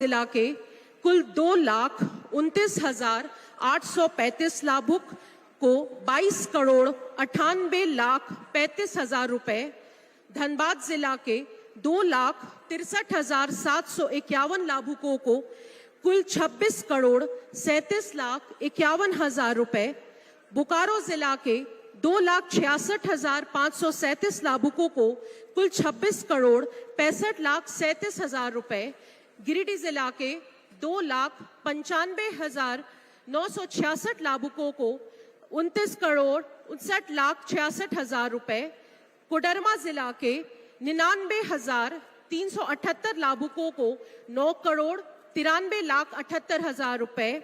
जिला के कुल 2,29,835 लाभुक को 22,98,35,000 रुपए, धनबाद जिला के 2,63,751 लाभुकों को कुल 26,37,51,000 रुपए, बोकारो जिला के 2,66,537 लाभुकों को कुल 26,65,37,000 रुपए, गिरिडीह जिला के 2,95,966 लाभुकों को 29,59,66,000 रुपए, कोडरमा जिला के 99,378 लाभुकों को 9,93,78,000 रुपए,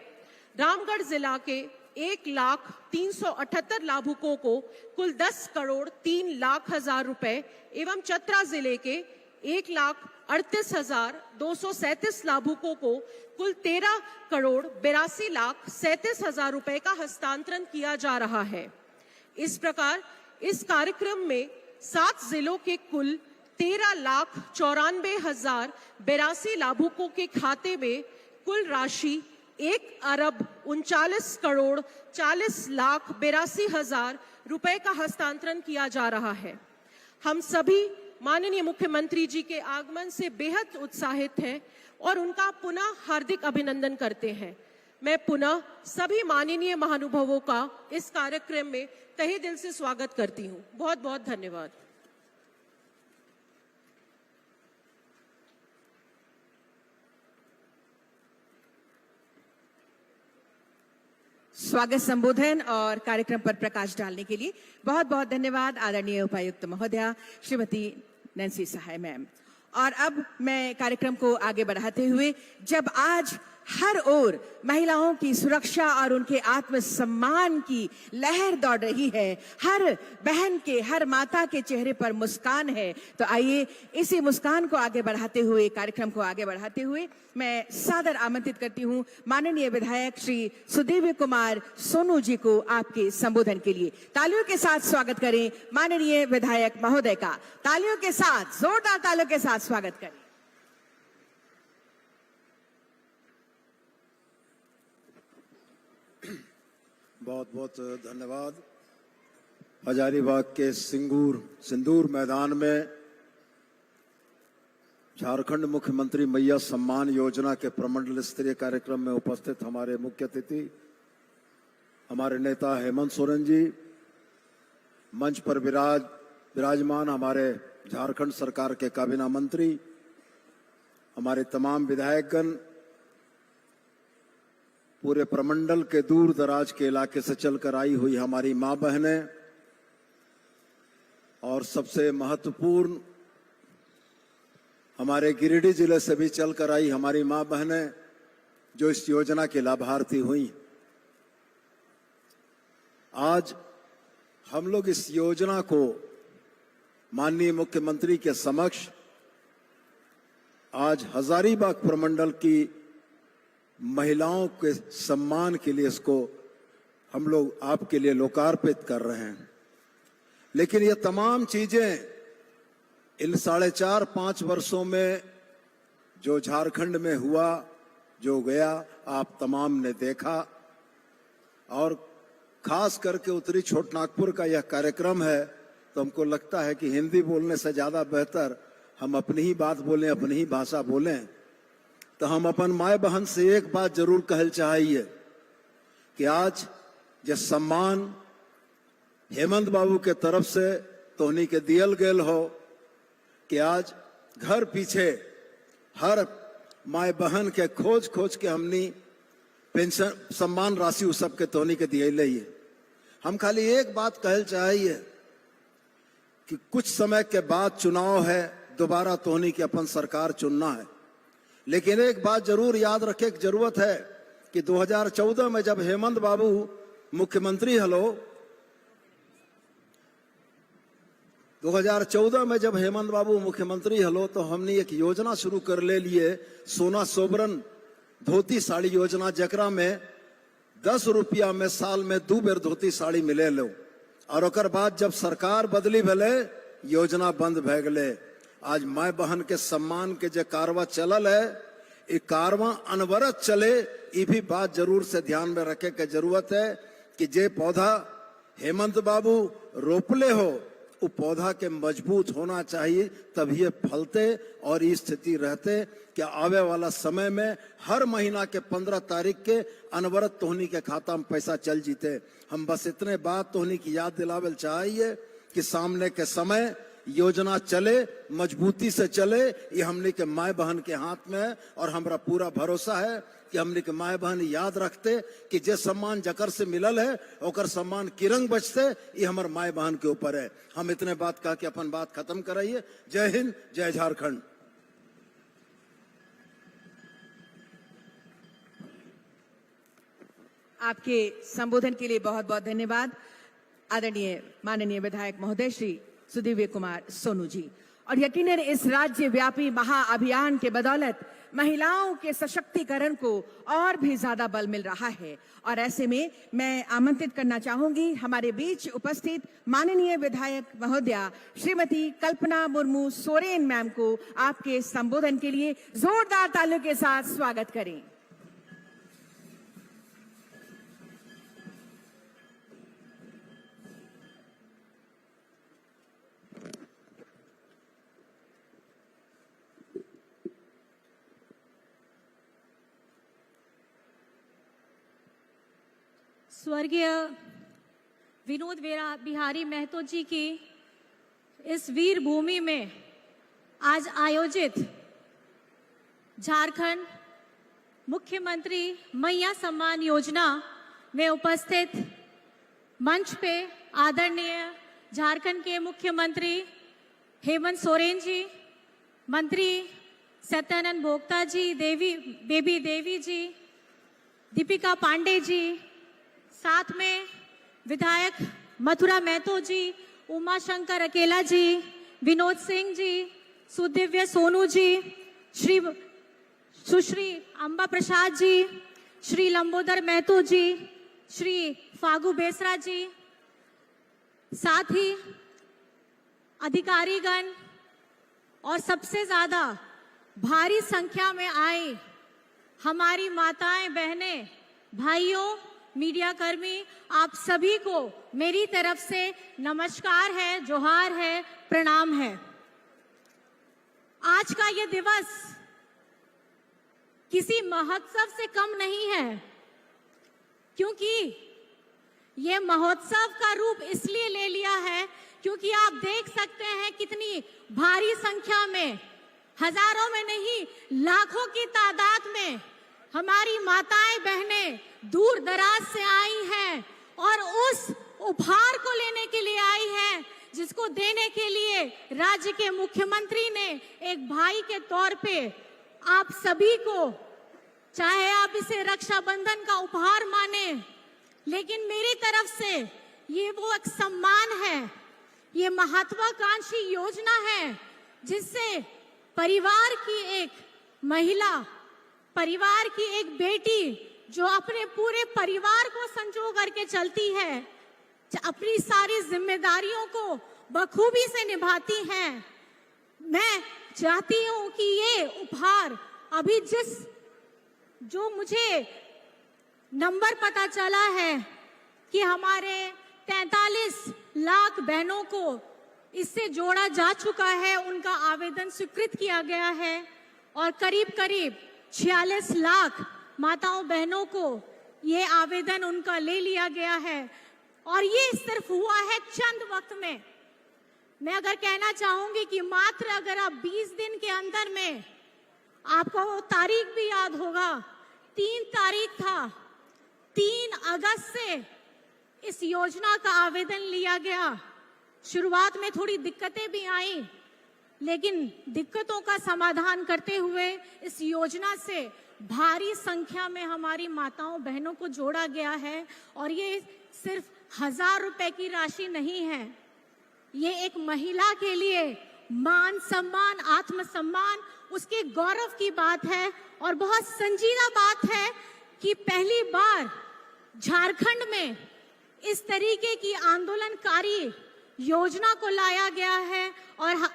रामगढ़ जिला के 1,03,78 लाभुकों को कुल 10,03,00,000 रुपए एवं चतरा जिले के 1,38,237 लाभुकों को कुल 13,82,37,000 रुपए का हस्तांतरण किया जा रहा है। इस प्रकार इस कार्यक्रम में 7 जिलों के कुल 13,94,082 लाभुकों के खाते में कुल राशि 1,39,40,40,82,000 रुपए का हस्तांतरण किया जा रहा है। हम सभी माननीय मुख्यमंत्री जी के आगमन से बेहद उत्साहित हैं और उनका पुनः हार्दिक अभिनंदन करते हैं। मैं पुनः सभी माननीय महानुभावों का इस कार्यक्रम में तहे दिल से स्वागत करती हूं। बहुत बहुत धन्यवाद। स्वागत संबोधन और कार्यक्रम पर प्रकाश डालने के लिए बहुत बहुत धन्यवाद आदरणीय उपायुक्त महोदया श्रीमती नैन्सी सहाय मैम। और अब मैं कार्यक्रम को आगे बढ़ाते हुए, जब आज हर ओर महिलाओं की सुरक्षा और उनके आत्मसम्मान की लहर दौड़ रही है, हर बहन के, हर माता के चेहरे पर मुस्कान है, तो आइए इसी मुस्कान को आगे बढ़ाते हुए, कार्यक्रम को आगे बढ़ाते हुए मैं सादर आमंत्रित करती हूं माननीय विधायक श्री सुदीव्य कुमार सोनू जी को आपके संबोधन के लिए। तालियों के साथ स्वागत करें माननीय विधायक महोदय का। तालियों के साथ, जोरदार तालियों के साथ स्वागत करें। बहुत बहुत धन्यवाद। हजारीबाग के सिंदूर मैदान में झारखंड मुख्यमंत्री मैया सम्मान योजना के प्रमंडल स्तरीय कार्यक्रम में उपस्थित हमारे मुख्य अतिथि, हमारे नेता हेमंत सोरेन जी, मंच पर विराजमान हमारे झारखंड सरकार के काबीना मंत्री, हमारे तमाम विधायकगण, पूरे प्रमंडल के दूर दराज के इलाके से चलकर आई हुई हमारी मां बहनें, और सबसे महत्वपूर्ण हमारे गिरिडीह जिले से भी चलकर आई हमारी मां बहनें जो इस योजना के लाभार्थी हुई। आज हम लोग इस योजना को माननीय मुख्यमंत्री के समक्ष आज हजारीबाग प्रमंडल की महिलाओं के सम्मान के लिए इसको हम लोग आपके लिए लोकार्पित कर रहे हैं। लेकिन ये तमाम चीजें इन 4.5-5 वर्षों में जो झारखंड में हुआ, जो गया, आप तमाम ने देखा। और खास करके उत्तरी छोटनागपुर का यह कार्यक्रम है, तो हमको लगता है कि हिंदी बोलने से ज्यादा बेहतर हम अपनी ही बात बोलें, अपनी ही भाषा बोलें। तो हम अपन माए बहन से एक बात जरूर कहल चाहिए कि आज जो सम्मान हेमंत बाबू के तरफ से तोहनी के दियल गेल हो, कि आज घर पीछे हर माए बहन के खोज के हमनी पेंशन सम्मान राशि उस सबके तोहनी के दिए ही। हम खाली एक बात कहल चाहिए कि कुछ समय के बाद चुनाव है, दोबारा तोहनी की अपन सरकार चुनना है। लेकिन एक बात जरूर याद रखे की जरूरत है कि 2014 में जब हेमंत बाबू मुख्यमंत्री हलो, 2014 में जब हेमंत बाबू मुख्यमंत्री हलो, तो हमने एक योजना शुरू कर ले लिए, सोना सोबरन धोती साड़ी योजना, जकरा में 10 रुपया में साल में 2 बेर धोती साड़ी मिले लो। और ओकर बाद जब सरकार बदली भले, योजना बंद भै गए। आज माय बहन के सम्मान के जो कारवा चलल है, ये कारवां अनवरत चले, ये भी बात जरूर से ध्यान में रखे के जरूरत है कि जे पौधा हेमंत बाबू रोपले हो वो पौधा के मजबूत होना चाहिए, तभी ये फलते और ये स्थिति रहते कि आवे वाला समय में हर महीना के 15 तारीख के अनवरत तोहनी के खाता में पैसा चल जीते। हम बस इतने बात तोहनी की याद दिलावल चाहिए कि सामने के समय योजना चले, मजबूती से चले, ये हमने के माए बहन के हाथ में है और हमरा पूरा भरोसा है कि हमने के माए बहन याद रखते कि जे सम्मान जकर से मिलल है ओकर सम्मान किरंग बचते, ये हमार माए बहन के ऊपर है। हम इतने बात कह के अपन बात खत्म कराइए। जय हिंद, जय झारखंड। आपके संबोधन के लिए बहुत बहुत धन्यवाद आदरणीय माननीय विधायक महोदय श्री सुदीव्य कुमार सोनू जी। और यकीनन इस राज्य व्यापी महाअभियान के बदौलत महिलाओं के सशक्तिकरण को और भी ज्यादा बल मिल रहा है। और ऐसे में मैं आमंत्रित करना चाहूंगी हमारे बीच उपस्थित माननीय विधायक महोदया श्रीमती कल्पना मुर्मू सोरेन मैम को आपके संबोधन के लिए जोरदार तालियों के साथ स्वागत करें। स्वर्गीय विनोद बिहारी महतो जी की इस वीर भूमि में आज आयोजित झारखंड मुख्यमंत्री मैया सम्मान योजना में उपस्थित मंच पे आदरणीय झारखंड के मुख्यमंत्री हेमंत सोरेन जी, मंत्री सत्यानंद भोक्ता जी, बेबी देवी जी, दीपिका पांडे जी, साथ में विधायक मथुरा महतो जी, उमा शंकर अकेला जी, विनोद सिंह जी, सुदिव्य सोनू जी, सुश्री अंबा प्रसाद जी, श्री लंबोदर महतो जी, श्री फागू बेसरा जी, साथ ही अधिकारीगण और सबसे ज्यादा भारी संख्या में आए हमारी माताएं, बहनें, भाइयों, मीडिया कर्मी, आप सभी को मेरी तरफ से नमस्कार है, जोहार है, प्रणाम है। आज का ये दिवस किसी महोत्सव से कम नहीं है, क्योंकि ये महोत्सव का रूप इसलिए ले लिया है क्योंकि आप देख सकते हैं कितनी भारी संख्या में, हजारों में नहीं लाखों की तादाद में हमारी माताएं बहनें दूर दराज से आई हैं और उस उपहार को लेने के लिए आई हैं जिसको देने के लिए राज्य के मुख्यमंत्री ने एक भाई के तौर पे आप सभी को, चाहे आप इसे रक्षाबंधन का उपहार माने, लेकिन मेरी तरफ से ये वो एक सम्मान है, ये महत्वाकांक्षी योजना है जिससे परिवार की एक महिला, परिवार की एक बेटी जो अपने पूरे परिवार को संजो करके चलती है, अपनी सारी जिम्मेदारियों को बखूबी से निभाती हैं। मैं चाहती हूं कि ये उपहार अभी जो मुझे नंबर पता चला है कि हमारे 43 लाख बहनों को इससे जोड़ा जा चुका है, उनका आवेदन स्वीकृत किया गया है और करीब करीब 46 लाख माताओं बहनों को ये आवेदन उनका ले लिया गया है। और ये सिर्फ हुआ है चंद वक्त में। मैं अगर कहना चाहूंगी कि मात्र अगर आप 20 दिन के अंदर में, आपको वो तारीख भी याद होगा, 3 तारीख था, 3 अगस्त से इस योजना का आवेदन लिया गया। शुरुआत में थोड़ी दिक्कतें भी आई, लेकिन दिक्कतों का समाधान करते हुए इस योजना से भारी संख्या में हमारी माताओं बहनों को जोड़ा गया है। और ये सिर्फ 1000 रुपए की राशि नहीं है, ये एक महिला के लिए मान सम्मान, आत्मसम्मान, उसके गौरव की बात है। और बहुत संजीदा बात है कि पहली बार झारखंड में इस तरीके की आंदोलनकारी योजना को लाया गया है और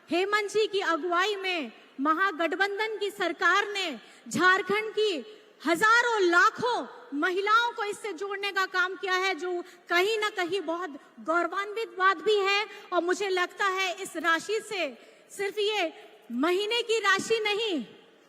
हेमंत जी की अगुवाई में महागठबंधन की सरकार ने झारखंड की हजारों लाखों महिलाओं को इससे जोड़ने का काम किया है, जो कहीं ना कहीं बहुत गौरवान्वित बात भी है। और मुझे लगता है इस राशि से सिर्फ ये महीने की राशि नहीं,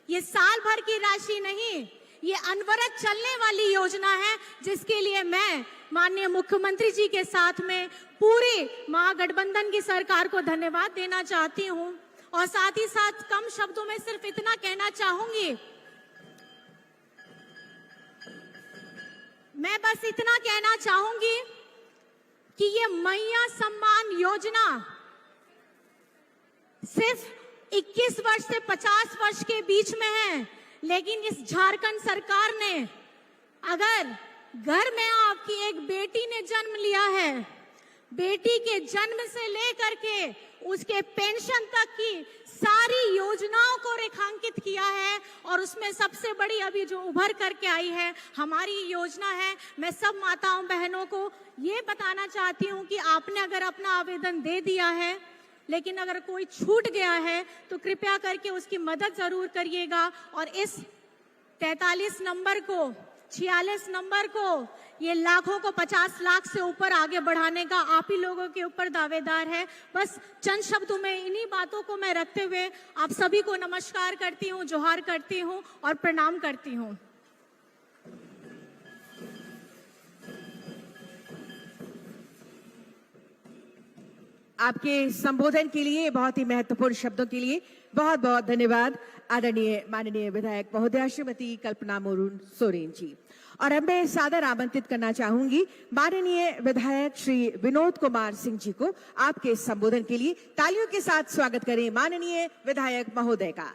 ये साल भर की राशि नहीं, ये अनवरत चलने वाली योजना है, जिसके लिए मैं माननीय मुख्यमंत्री जी के साथ में पूरी महागठबंधन की सरकार को धन्यवाद देना चाहती हूं। और साथ ही साथ कम शब्दों में सिर्फ इतना कहना चाहूंगी, मैं बस इतना कहना चाहूंगी कि ये मैया सम्मान योजना सिर्फ 21 वर्ष से 50 वर्ष के बीच में है, लेकिन इस झारखंड सरकार ने अगर घर में आपकी एक बेटी ने जन्म लिया है, बेटी के जन्म से लेकर के उसके पेंशन तक की सारी योजनाओं को रेखांकित किया है। और उसमें सबसे बड़ी अभी जो उभर करके आई है हमारी योजना है। मैं सब माताओं बहनों को ये बताना चाहती हूँ कि आपने अगर अपना आवेदन दे दिया है, लेकिन अगर कोई छूट गया है तो कृपया करके उसकी मदद जरूर करिएगा। और इस 43 नंबर को, 46 नंबर को, ये लाखों को 50 लाख से ऊपर आगे बढ़ाने का आप ही लोगों के ऊपर दावेदार है। बस चंद शब्दों में इन्हीं बातों को मैं रखते हुए आप सभी को नमस्कार करती हूँ, जोहार करती हूँ और प्रणाम करती हूँ। आपके संबोधन के लिए, बहुत ही महत्वपूर्ण शब्दों के लिए बहुत बहुत धन्यवाद आदरणीय माननीय विधायक महोदया श्रीमती कल्पना मोरून सोरेन जी। और अब मैं सादर आमंत्रित करना चाहूंगी माननीय विधायक श्री विनोद कुमार सिंह जी को आपके संबोधन के लिए। तालियों के साथ स्वागत करें माननीय विधायक महोदय का।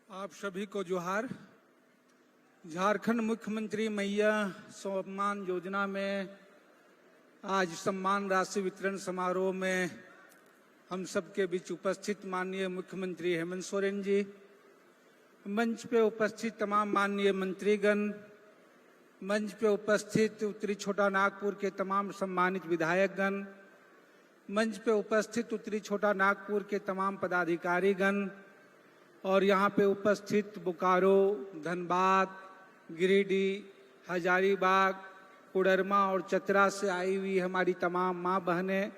आप सभी को जोहार। झारखंड मुख्यमंत्री मैया सम्मान योजना में आज सम्मान राशि वितरण समारोह में हम सबके बीच उपस्थित माननीय मुख्यमंत्री हेमंत सोरेन जी, मंच पे उपस्थित तमाम माननीय मंत्रीगण, मंच पे उपस्थित उत्तरी छोटा नागपुर के तमाम सम्मानित विधायकगण, मंच पे उपस्थित उत्तरी छोटा नागपुर के तमाम पदाधिकारीगण और यहाँ पे उपस्थित बोकारो, धनबाद, गिरिडीह, हजारीबाग, कोडरमा और चतरा से आई हुई हमारी तमाम माँ बहनें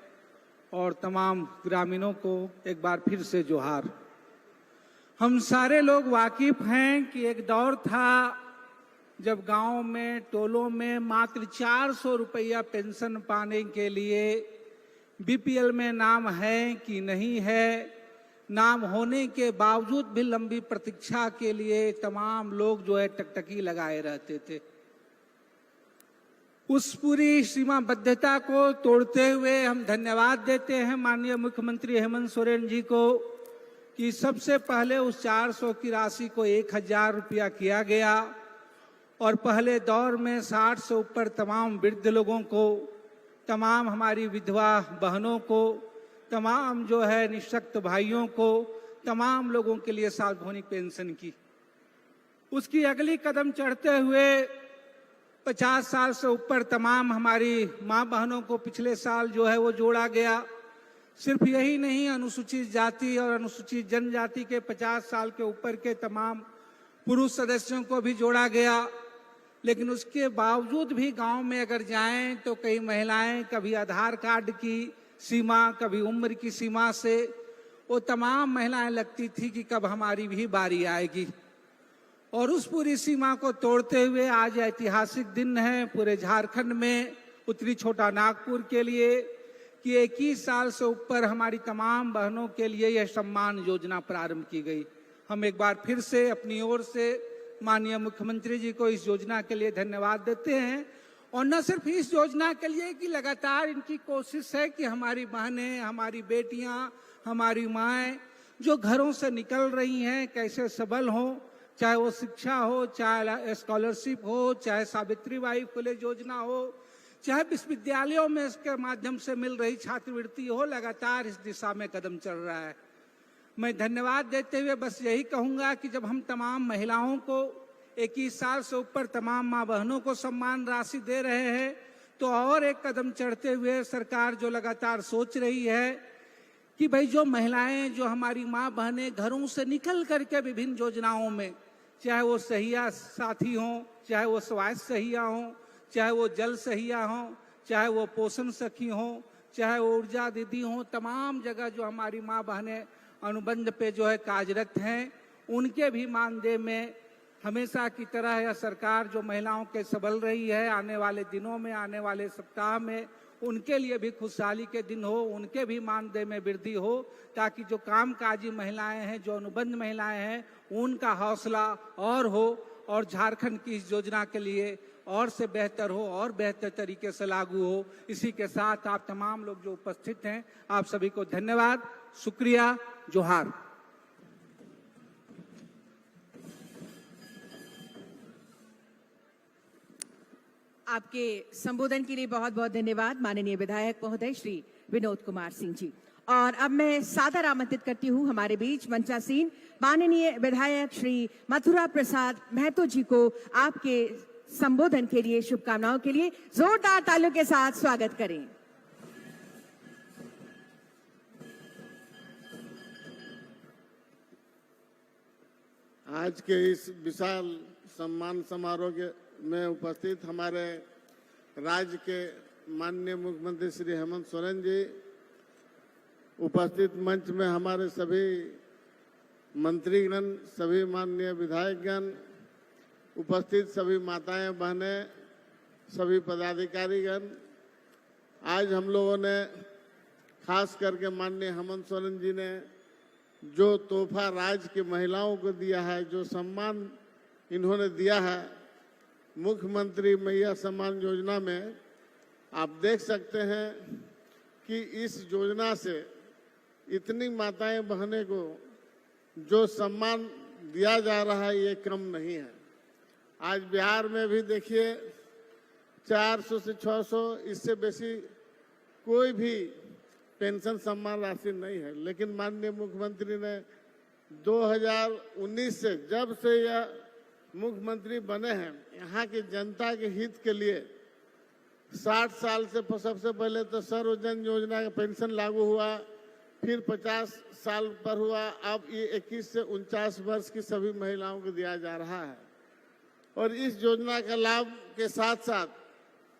और तमाम ग्रामीणों को एक बार फिर से जोहार। हम सारे लोग वाकिफ हैं कि एक दौर था जब गांव में, टोलों में मात्र 400 रुपया पेंशन पाने के लिए बीपीएल में नाम है कि नहीं है, नाम होने के बावजूद भी लंबी प्रतीक्षा के लिए तमाम लोग जो है टकटकी लगाए रहते थे। उस पूरी सीमाबद्धता को तोड़ते हुए हम धन्यवाद देते हैं माननीय मुख्यमंत्री हेमंत सोरेन जी को कि सबसे पहले उस 400 की राशि को 1000 रुपया किया गया और पहले दौर में 60 से ऊपर तमाम वृद्ध लोगों को, तमाम हमारी विधवा बहनों को, तमाम जो है निःशक्त भाइयों को, तमाम लोगों के लिए सार्वभौमिक पेंशन की। उसकी अगली कदम चढ़ते हुए 50 साल से ऊपर तमाम हमारी माँ बहनों को पिछले साल जो है वो जोड़ा गया। सिर्फ यही नहीं, अनुसूचित जाति और अनुसूचित जनजाति के 50 साल के ऊपर के तमाम पुरुष सदस्यों को भी जोड़ा गया। लेकिन उसके बावजूद भी गांव में अगर जाएं तो कई महिलाएं कभी आधार कार्ड की सीमा, कभी उम्र की सीमा से वो तमाम महिलाएं लगती थी कि कब हमारी भी बारी आएगी। और उस पूरी सीमा को तोड़ते हुए आज ऐतिहासिक दिन है पूरे झारखंड में, उत्तरी छोटा नागपुर के लिए कि 21 साल से ऊपर हमारी तमाम बहनों के लिए यह सम्मान योजना प्रारंभ की गई। हम एक बार फिर से अपनी ओर से माननीय मुख्यमंत्री जी को इस योजना के लिए धन्यवाद देते हैं। और न सिर्फ इस योजना के लिए कि लगातार इनकी कोशिश है कि हमारी बहनें, हमारी बेटियां, हमारी माएँ जो घरों से निकल रही हैं कैसे सबल हों, चाहे वो शिक्षा हो, चाहे स्कॉलरशिप हो, चाहे सावित्री बाई फुले योजना हो, चाहे विश्वविद्यालयों में इसके माध्यम से मिल रही छात्रवृत्ति हो, लगातार इस दिशा में कदम चल रहा है। मैं धन्यवाद देते हुए बस यही कहूंगा कि जब हम तमाम महिलाओं को 21 साल से ऊपर तमाम माँ बहनों को सम्मान राशि दे रहे हैं तो और एक कदम चढ़ते हुए सरकार जो लगातार सोच रही है कि भाई जो महिलाएं, जो हमारी माँ बहनें घरों से निकल करके विभिन्न योजनाओं में, चाहे वो सहिया साथी हों, चाहे वो स्वास्थ्य सहिया हों, चाहे वो जल सहिया हों, चाहे वो पोषण सखी हों, चाहे वो ऊर्जा दीदी हों, तमाम जगह जो हमारी माँ बहनें अनुबंध पे जो है कार्यरत हैं, उनके भी मानदेय में हमेशा की तरह यह सरकार जो महिलाओं के सबल रही है, आने वाले दिनों में, आने वाले सप्ताह में उनके लिए भी खुशहाली के दिन हो, उनके भी मानदेय में वृद्धि हो, ताकि जो कामकाजी महिलाएं हैं, जो अनुबंध महिलाएं हैं, उनका हौसला और हो और झारखंड की इस योजना के लिए और से बेहतर हो और बेहतर तरीके से लागू हो। इसी के साथ आप तमाम लोग जो उपस्थित हैं, आप सभी को धन्यवाद, शुक्रिया, जोहार। आपके संबोधन के लिए बहुत बहुत धन्यवाद माननीय विधायक महोदय श्री विनोद कुमार सिंह जी। और अब मैं सादर आमंत्रित करती हूँ हमारे बीच मंचासीन माननीय विधायक श्री मथुरा प्रसाद महतो जी को आपके संबोधन के लिए, शुभकामनाओं के लिए जोरदार तालियों के साथ स्वागत करें। आज के इस विशाल सम्मान समारोह में उपस्थित हमारे राज्य के माननीय मुख्यमंत्री श्री हेमंत सोरेन जी, उपस्थित मंच में हमारे सभी मंत्रीगण, सभी माननीय विधायकगण, उपस्थित सभी माताएं बहनें, सभी पदाधिकारीगण, आज हम लोगों ने खास करके माननीय हेमंत सोरेन जी ने जो तोहफा राज्य की महिलाओं को दिया है, जो सम्मान इन्होंने दिया है मुख्यमंत्री मैया सम्मान योजना में, आप देख सकते हैं कि इस योजना से इतनी माताएं बहनें को जो सम्मान दिया जा रहा है ये कम नहीं है। आज बिहार में भी देखिए 400 से 600, इससे बेसी कोई भी पेंशन सम्मान राशि नहीं है, लेकिन माननीय मुख्यमंत्री ने 2019 से, जब से यह मुख्यमंत्री बने हैं, यहाँ की जनता के हित के लिए 60 साल से सबसे पहले तो सर्वजन योजना का पेंशन लागू हुआ, फिर 50 साल पर हुआ, अब ये 21 से 49 वर्ष की सभी महिलाओं को दिया जा रहा है। और इस योजना का लाभ के साथ साथ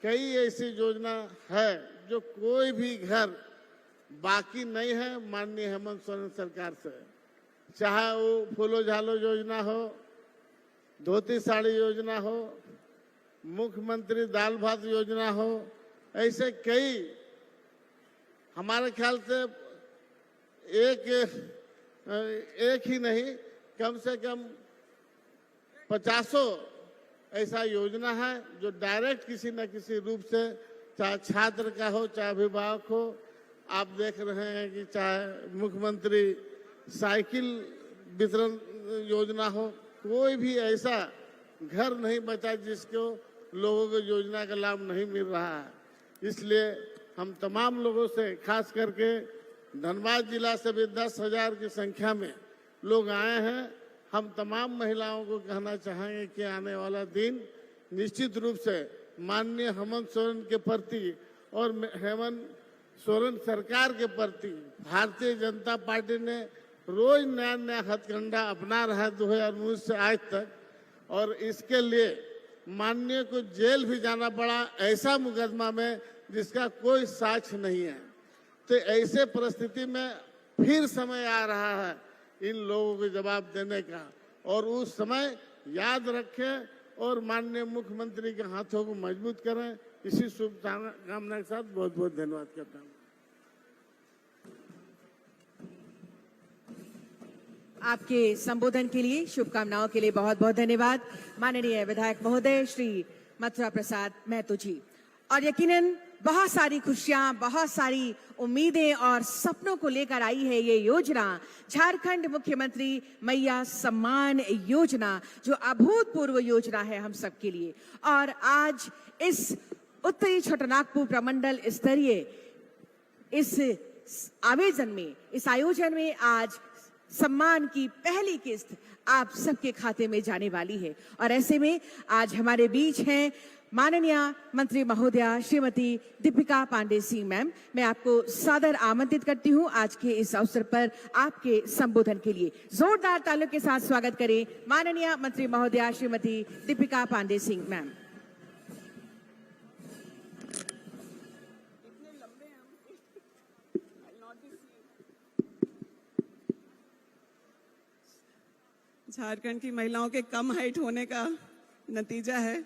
कई ऐसी योजना है जो कोई भी घर बाकी नहीं है माननीय हेमंत सोरेन सरकार से, चाहे वो फूलो झालो योजना हो, धोती साड़ी योजना हो, मुख्यमंत्री दाल भात योजना हो, ऐसे कई, हमारे ख्याल से एक ही नहीं, कम से कम 50 ऐसा योजना है जो डायरेक्ट किसी न किसी रूप से, चाहे छात्र का हो, चाहे अभिभावक हो, आप देख रहे हैं कि चाहे मुख्यमंत्री साइकिल वितरण योजना हो, कोई भी ऐसा घर नहीं बचा जिसको लोगों को योजना का लाभ नहीं मिल रहा है। इसलिए हम तमाम लोगों से, खास करके धनबाद जिला से भी 10,000 की संख्या में लोग आए हैं। हम तमाम महिलाओं को कहना चाहेंगे कि आने वाला दिन निश्चित रूप से माननीय हेमंत सोरेन के प्रति और हेमंत सोरेन सरकार के प्रति भारतीय जनता पार्टी ने रोज नया नया हथकंडा अपना रहा है 2019 से आज तक, और इसके लिए माननीय को जेल भी जाना पड़ा ऐसा मुकदमा में जिसका कोई साक्ष्य नहीं है। तो ऐसे परिस्थिति में फिर समय आ रहा है इन लोगों को जवाब देने का, और उस समय याद रखें और माननीय मुख्यमंत्री के हाथों को मजबूत करें। इसी शुभकामना के साथ बहुत बहुत धन्यवाद करता हूँ। आपके संबोधन के लिए, शुभकामनाओं के लिए बहुत बहुत धन्यवाद माननीय विधायक महोदय श्री मथुरा प्रसाद महतो जी। और यकीनन बहुत सारी खुशियां, बहुत सारी उम्मीदें और सपनों को लेकर आई है ये योजना, झारखंड मुख्यमंत्री मैया सम्मान योजना, जो अभूतपूर्व योजना है हम सबके लिए। और आज इस उत्तरी छोटानागपुर प्रमंडल स्तरीय इस आयोजन में आज सम्मान की पहली किस्त आप सबके खाते में जाने वाली है। और ऐसे में आज हमारे बीच हैं माननीय मंत्री महोदया श्रीमती दीपिका पांडे सिंह मैम, मैं आपको सादर आमंत्रित करती हूं आज के इस अवसर पर आपके संबोधन के लिए। जोरदार तालियों के साथ स्वागत करें माननीय मंत्री महोदया श्रीमती दीपिका पांडे सिंह मैम। झारखंड की महिलाओं के कम हाइट होने का नतीजा है।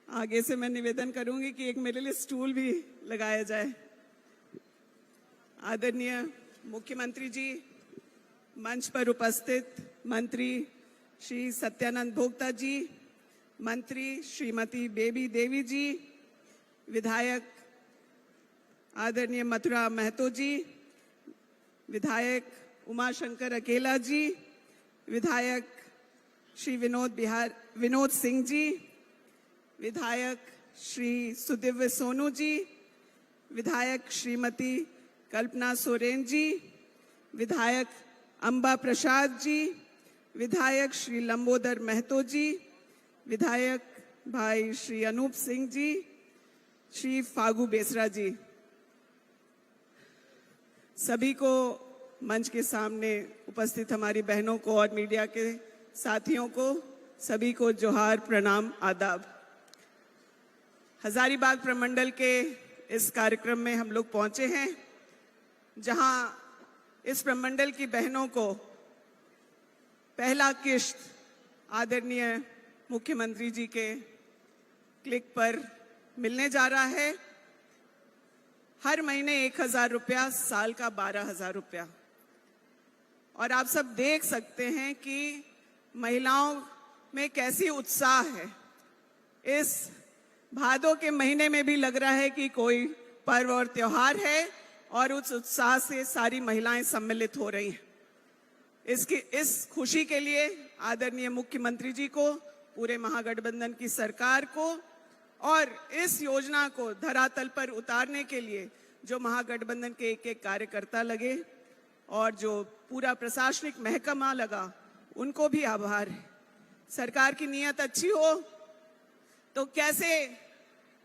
आगे से मैं निवेदन करूंगी कि एक मेरे लिए स्टूल भी लगाया जाए। आदरणीय मुख्यमंत्री जी, मंच पर उपस्थित मंत्री श्री सत्यानंद भोक्ता जी, मंत्री श्रीमती बेबी देवी जी, विधायक आदरणीय मथुरा महतो जी, विधायक उमाशंकर अकेला जी, विधायक श्री विनोद सिंह जी, विधायक श्री सुदिव्य सोनू जी, विधायक श्रीमती कल्पना सोरेन जी, विधायक अंबा प्रसाद जी, विधायक श्री लंबोदर महतो जी, विधायक भाई श्री अनूप सिंह जी, श्री फागू बेसरा जी, सभी को मंच के सामने उपस्थित हमारी बहनों को और मीडिया के साथियों को सभी को जोहार, प्रणाम, आदाब। हजारीबाग प्रमंडल के इस कार्यक्रम में हम लोग पहुंचे हैं जहां इस प्रमंडल की बहनों को पहला किश्त आदरणीय मुख्यमंत्री जी के क्लिक पर मिलने जा रहा है। हर महीने 1,000 रुपया, साल का 12,000 रुपया। और आप सब देख सकते हैं कि महिलाओं में कैसी उत्साह है। इस भादों के महीने में भी लग रहा है कि कोई पर्व और त्योहार है और उस उत्साह से सारी महिलाएं सम्मिलित हो रही हैं। इस खुशी के लिए आदरणीय मुख्यमंत्री जी को, पूरे महागठबंधन की सरकार को और इस योजना को धरातल पर उतारने के लिए जो महागठबंधन के एक एक कार्यकर्ता लगे और जो पूरा प्रशासनिक महकमा लगा, उनको भी आभार है। सरकार की नीयत अच्छी हो तो कैसे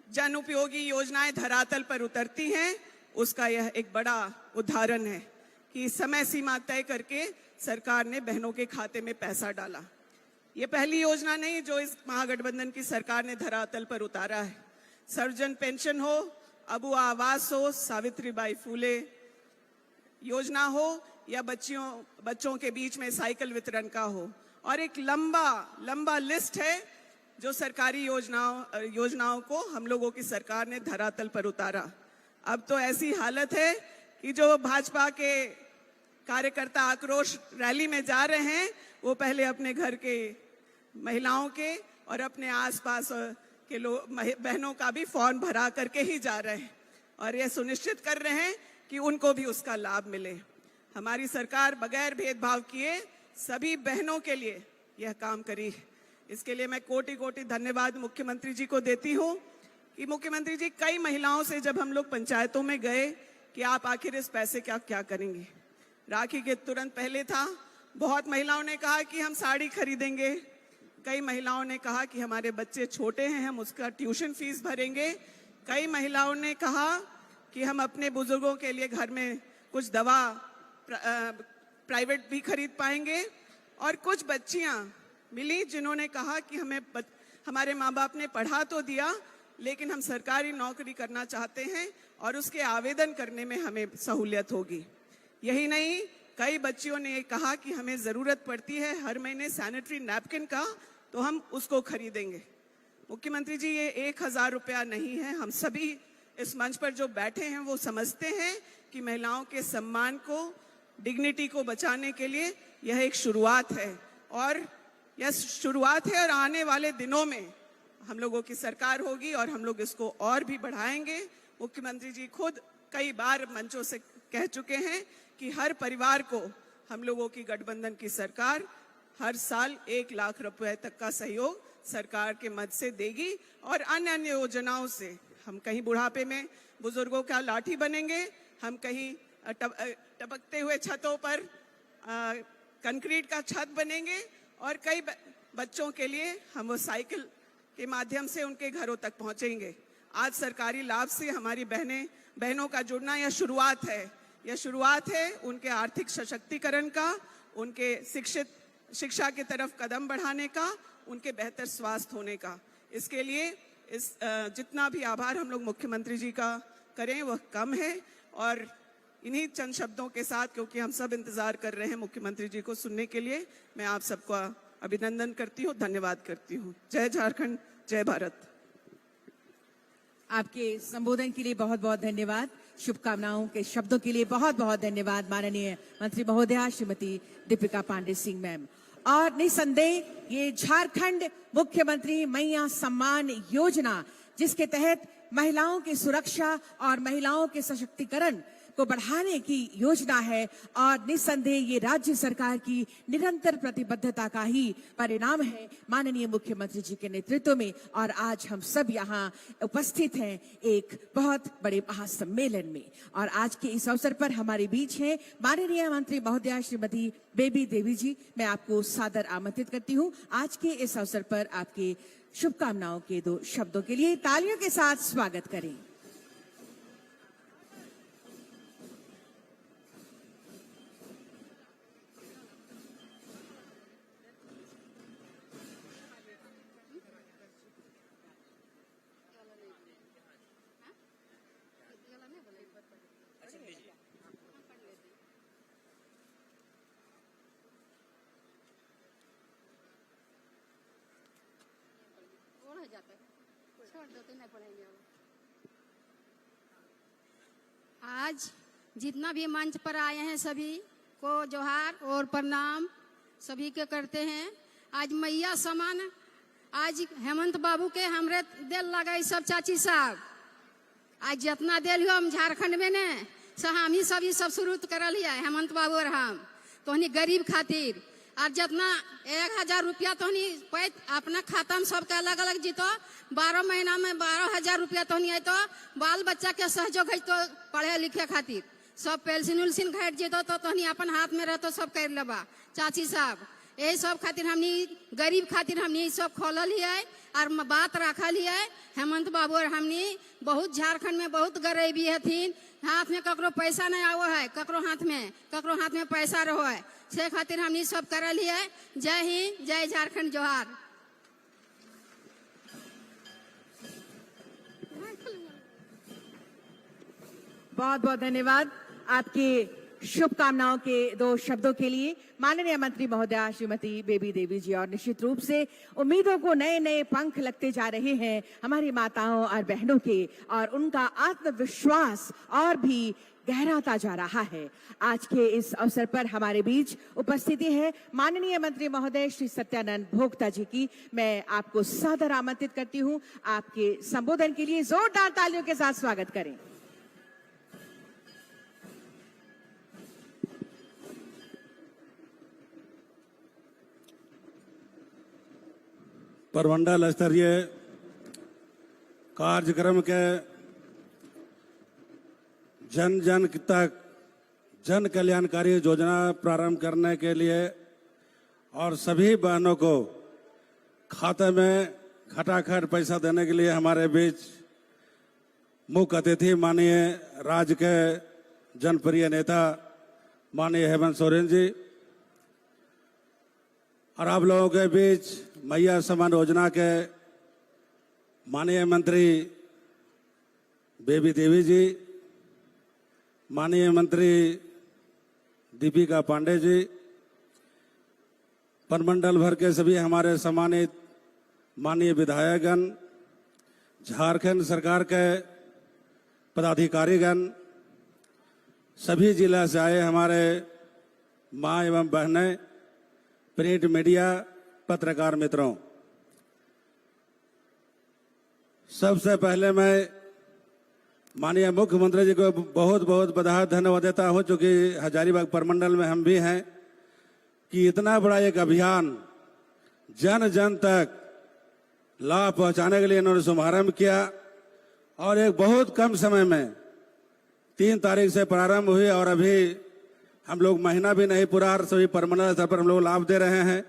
जन उपयोगी योजनाएं धरातल पर उतरती हैं, उसका यह एक बड़ा उदाहरण है कि समय सीमा तय करके सरकार ने बहनों के खाते में पैसा डाला। ये पहली योजना नहीं जो इस महागठबंधन की सरकार ने धरातल पर उतारा है। सर्वजन पेंशन हो, अबुआ आवास हो, सावित्रीबाई फूले योजना हो या बच्चों के बीच में साइकिल वितरण का हो, और एक लंबा लिस्ट है जो सरकारी योजनाओं को हम लोगों की सरकार ने धरातल पर उतारा। अब तो ऐसी हालत है कि जो भाजपा के कार्यकर्ता आक्रोश रैली में जा रहे हैं, वो पहले अपने घर के महिलाओं के और अपने आसपास के बहनों का भी फॉर्म भरा करके ही जा रहे हैं और ये सुनिश्चित कर रहे हैं कि उनको भी उसका लाभ मिले। हमारी सरकार बगैर भेदभाव किए सभी बहनों के लिए यह काम करी है। इसके लिए मैं कोटि कोटि धन्यवाद मुख्यमंत्री जी को देती हूँ कि मुख्यमंत्री जी, कई महिलाओं से जब हम लोग पंचायतों में गए कि आप आखिर इस पैसे क्या करेंगे, राखी के तुरंत पहले था, बहुत महिलाओं ने कहा कि हम साड़ी खरीदेंगे, कई महिलाओं ने कहा कि हमारे बच्चे छोटे हैं, हम उसका ट्यूशन फीस भरेंगे, कई महिलाओं ने कहा कि हम अपने बुजुर्गों के लिए घर में कुछ दवा प्राइवेट भी खरीद पाएंगे, और कुछ बच्चियां मिली जिन्होंने कहा कि हमारे माँ बाप ने पढ़ा तो दिया लेकिन हम सरकारी नौकरी करना चाहते हैं और उसके आवेदन करने में हमें सहूलियत होगी। यही नहीं, कई बच्चियों ने कहा कि हमें ज़रूरत पड़ती है हर महीने सैनिटरी नैपकिन का, तो हम उसको खरीदेंगे। मुख्यमंत्री जी, ये 1,000 रुपया नहीं है। हम सभी इस मंच पर जो बैठे हैं वो समझते हैं कि महिलाओं के सम्मान को, डिग्निटी को बचाने के लिए यह एक शुरुआत है और यह शुरुआत है और आने वाले दिनों में हम लोगों की सरकार होगी और हम लोग इसको और भी बढ़ाएंगे। मुख्यमंत्री जी खुद कई बार मंचों से कह चुके हैं कि हर परिवार को हम लोगों की गठबंधन की सरकार हर साल 1 लाख रुपए तक का सहयोग सरकार के मद से देगी और अन्य योजनाओं से हम कहीं बुढ़ापे में बुजुर्गों का लाठी बनेंगे, हम कहीं टपकते हुए छतों पर कंक्रीट का छत बनेंगे और कई बच्चों के लिए हम वो साइकिल के माध्यम से उनके घरों तक पहुंचेंगे। आज सरकारी लाभ से हमारी बहनों का जुड़ना यह शुरुआत है उनके आर्थिक सशक्तिकरण का, उनके शिक्षा की तरफ कदम बढ़ाने का, उनके बेहतर स्वास्थ्य होने का। इसके लिए जितना भी आभार हम लोग मुख्यमंत्री जी का करें वह कम है। और इन्हीं चंद शब्दों के साथ, क्योंकि हम सब इंतजार कर रहे हैं मुख्यमंत्री जी को सुनने के लिए, मैं आप सबका अभिनंदन करती हूँ, धन्यवाद करती हूँ। जय झारखंड, जय भारत। आपके संबोधन के लिए बहुत बहुत धन्यवाद। शुभकामनाओं के शब्दों के लिए बहुत बहुत धन्यवाद माननीय मंत्री महोदया श्रीमती दीपिका पांडे सिंह मैम। और निसंदेह ये झारखंड मुख्यमंत्री मैया सम्मान योजना, जिसके तहत महिलाओं की सुरक्षा और महिलाओं के सशक्तिकरण को बढ़ाने की योजना है, और निसंदेह ये राज्य सरकार की निरंतर प्रतिबद्धता का ही परिणाम है माननीय मुख्यमंत्री जी के नेतृत्व में। और आज हम सब यहाँ उपस्थित हैं एक बहुत बड़े महासम्मेलन में, और आज के इस अवसर पर हमारे बीच हैं माननीय मंत्री महोदया श्रीमती बेबी देवी जी। मैं आपको सादर आमंत्रित करती हूँ आज के इस अवसर पर आपके शुभकामनाओं के 2 शब्दों के लिए तालियों के साथ स्वागत करें। आज जितना भी मंच पर आए हैं सभी को जोहार और प्रणाम सभी के करते हैं। आज मैया समान, आज हेमंत बाबू के हमरे दिल लगाई सब चाची साहब। आज जितना दिल हो हम झारखंड में ने हम ही सब शुरू करल है हेमंत बाबू और हम तोहनी गरीब खातिर। और जितना 1000 रुपया तोहनी अपना खाता में सबके अलग अलग जीतो, 12 महीना में 12,000 रुपया तोहनी आई तो बाल बच्चा के सहयोग है तो पढ़े लिखे खातिर सब पेंशन उल्सिन घट जीतो तो तोहनी अपन हाथ में रहतो सब कर लेबा चाची साहब। यही सब खातिर हमनी गरीब खातिर हमनी सब खोलल है और बात रखल है। हेमंत बाबू और हमनी बहुत झारखंड में बहुत गरीबी हथिन, हाथ में ककरो पैसा नहीं आवो है, ककरो हाथ में पैसा रहो है, से खातिर हमनी सब करल है। जय हिंद, जय झारखंड, जोहार। बहुत बहुत धन्यवाद आपके शुभकामनाओं के 2 शब्दों के लिए माननीय मंत्री महोदया श्रीमती बेबी देवी जी। और निश्चित रूप से उम्मीदों को नए नए पंख लगते जा रहे हैं हमारी माताओं और बहनों के, और उनका आत्मविश्वास और भी गहराता जा रहा है। आज के इस अवसर पर हमारे बीच उपस्थिति है माननीय मंत्री महोदय श्री सत्यानंद भोक्ता जी की। मैं आपको सादर आमंत्रित करती हूँ आपके संबोधन के लिए जोरदार तालियों के साथ स्वागत करें। प्रमंडल स्तरीय कार्यक्रम के जन जन तक जन कल्याणकारी योजना प्रारंभ करने के लिए और सभी बहनों को खाते में खटाखट पैसा देने के लिए हमारे बीच मुख्य अतिथि माननीय राज्य के जनप्रिय नेता माननीय हेमंत सोरेन जी, और आप लोगों के बीच मैया सम्मान योजना के माननीय मंत्री बेबी देवी जी, माननीय मंत्री दीपिका पांडे जी, प्रमंडल भर के सभी हमारे सम्मानित माननीय विधायकगण, झारखंड सरकार के पदाधिकारीगण, सभी जिला से आए हमारे माँ एवं बहनें, प्रिंट मीडिया, पत्रकार मित्रों, सबसे पहले मैं माननीय मुख्यमंत्री जी को बहुत बहुत बधाई धन्यवाद देता हूं, चूंकि हजारीबाग प्रमंडल में हम भी हैं कि इतना बड़ा एक अभियान जन जन तक लाभ पहुंचाने के लिए इन्होंने शुभारंभ किया, और एक बहुत कम समय में 3 तारीख से प्रारंभ हुई और अभी हम लोग महीना भी नहीं पूरा, सभी प्रमंडल स्तर पर हम लोग लाभ दे रहे हैं।